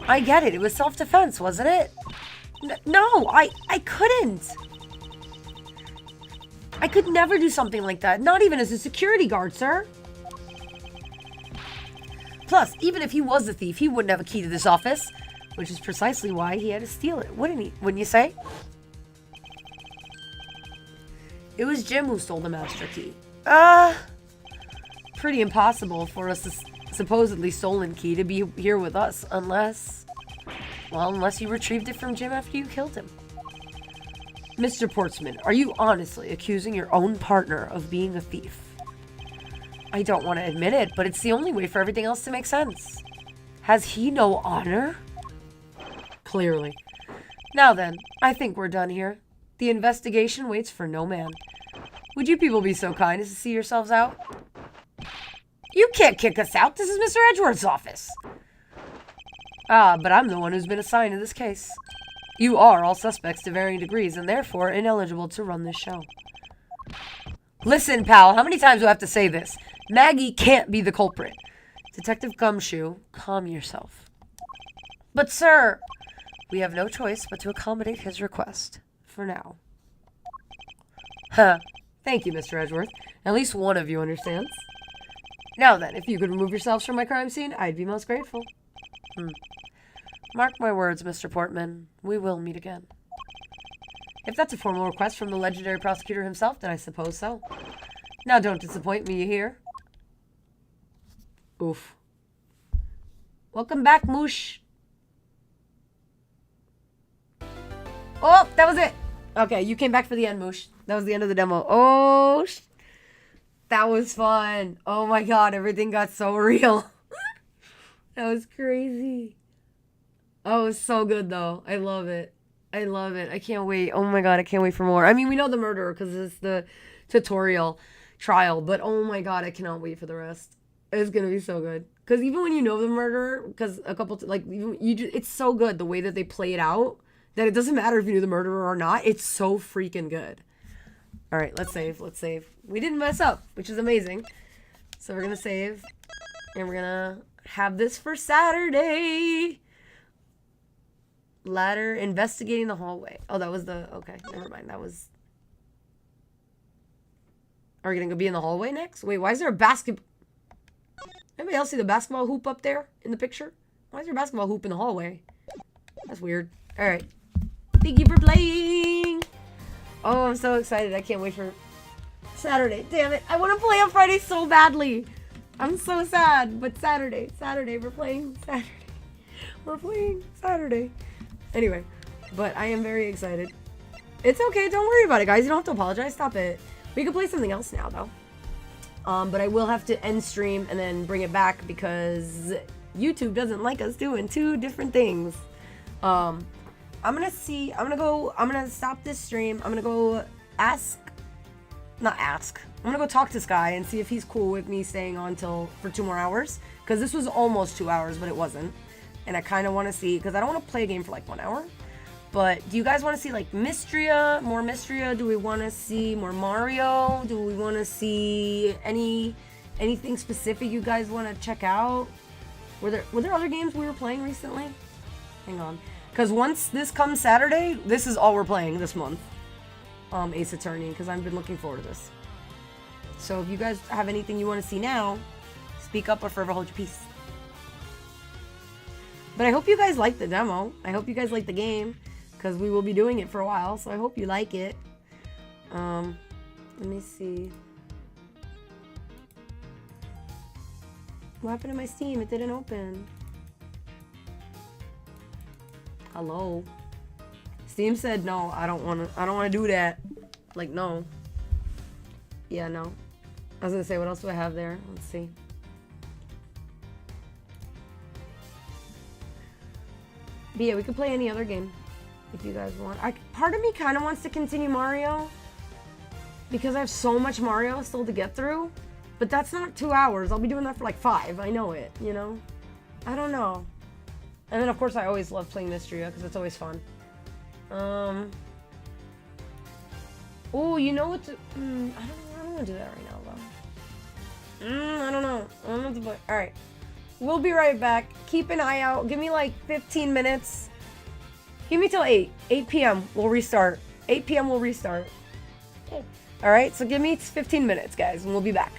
I get it. It was self-defense, wasn't it? No, I couldn't. I could never do something like that. Not even as a security guard, sir. Plus, even if he was the thief, he wouldn't have a key to this office. Which is precisely why he had to steal it, wouldn't he? Wouldn't you say? It was Jim who stole the master key. Pretty impossible for a supposedly stolen key to be here with us, unless you retrieved it from Jim after you killed him. Mr. Portsman, are you honestly accusing your own partner of being a thief? I don't want to admit it, but it's the only way for everything else to make sense. Has he no honor? Clearly. Now then, I think we're done here. The investigation waits for no man. Would you people be so kind as to see yourselves out? You can't kick us out. This is Mr. Edgeworth's office. But I'm the one who's been assigned to this case. You are all suspects to varying degrees and therefore ineligible to run this show. Listen, pal, how many times do I have to say this? Maggie can't be the culprit. Detective Gumshoe, calm yourself. But sir, we have no choice but to accommodate his request. For now. Thank you, Mr. Edgeworth. At least one of you understands. Now then, if you could remove yourselves from my crime scene, I'd be most grateful. Mark my words, Mr. Portman. We will meet again. If that's a formal request from the legendary prosecutor himself, then I suppose so. Now don't disappoint me, you hear? Oof. Welcome back, Moosh. Oh, that was it. Okay, you came back for the end, Moosh. That was the end of the demo. Oh, that was fun. Oh my god, everything got so real. That was crazy. Oh, it was so good, though. I love it. I love it. I can't wait. Oh my god, I can't wait for more. I mean, we know the murderer because it's the tutorial trial, but oh my god, I cannot wait for the rest. It's gonna be so good. Because even when you know the murderer, because it's so good the way that they play it out that it doesn't matter if you knew the murderer or not. It's so freaking good. All right, let's save. Let's save. We didn't mess up, which is amazing. So we're gonna save, and we're gonna have this for Saturday. Ladder investigating the hallway. Oh, that was the okay. Never mind. That was. Are we gonna go be in the hallway next? Wait, why is there a basketball? Anybody else see the basketball hoop up there in the picture? Why is there a basketball hoop in the hallway? That's weird. All right. Thank you for playing. Oh, I'm so excited. I can't wait for Saturday. Damn it. I want to play on Friday so badly. I'm so sad. But Saturday. We're playing Saturday. We're playing Saturday. Anyway, but I am very excited. It's okay. Don't worry about it, guys. You don't have to apologize. Stop it. We can play something else now, though. But I will have to end stream and then bring it back because YouTube doesn't like us doing two different things. I'm gonna stop this stream. I'm gonna go I'm gonna go talk to Sky and see if he's cool with me staying on for 2 more hours. Because this was almost 2 hours, but it wasn't. And I kind of want to see, because I don't want to play a game for like 1 hour. But do you guys want to see like Mystria, more Mystria? Do we want to see more Mario? Do we want to see anything specific you guys want to check out? Were there other games we were playing recently? Hang on, because once this comes Saturday, this is all we're playing this month. Ace Attorney, because I've been looking forward to this. So if you guys have anything you want to see now, speak up or forever hold your peace. But I hope you guys like the demo. I hope you guys like the game. Because we will be doing it for a while, so I hope you like it. Let me see. What happened to my Steam? It didn't open. Hello? Steam said no, I don't wanna do that. Like, no. Yeah, no. I was gonna say, what else do I have there? Let's see. But yeah, we could play any other game. If you guys want. Part of me kind of wants to continue Mario because I have so much Mario still to get through, but that's not 2 hours. I'll be doing that for like 5. I know it, you know? I don't know. And then of course I always love playing Mystria because it's always fun. Oh, you know what to, I don't want to do that right now though. I don't know. I don't know what to play. Alright. We'll be right back. Keep an eye out. Give me like 15 minutes. Give me till 8 p.m. We'll restart. 8 p.m. we'll restart. All right, so give me 15 minutes, guys, and we'll be back.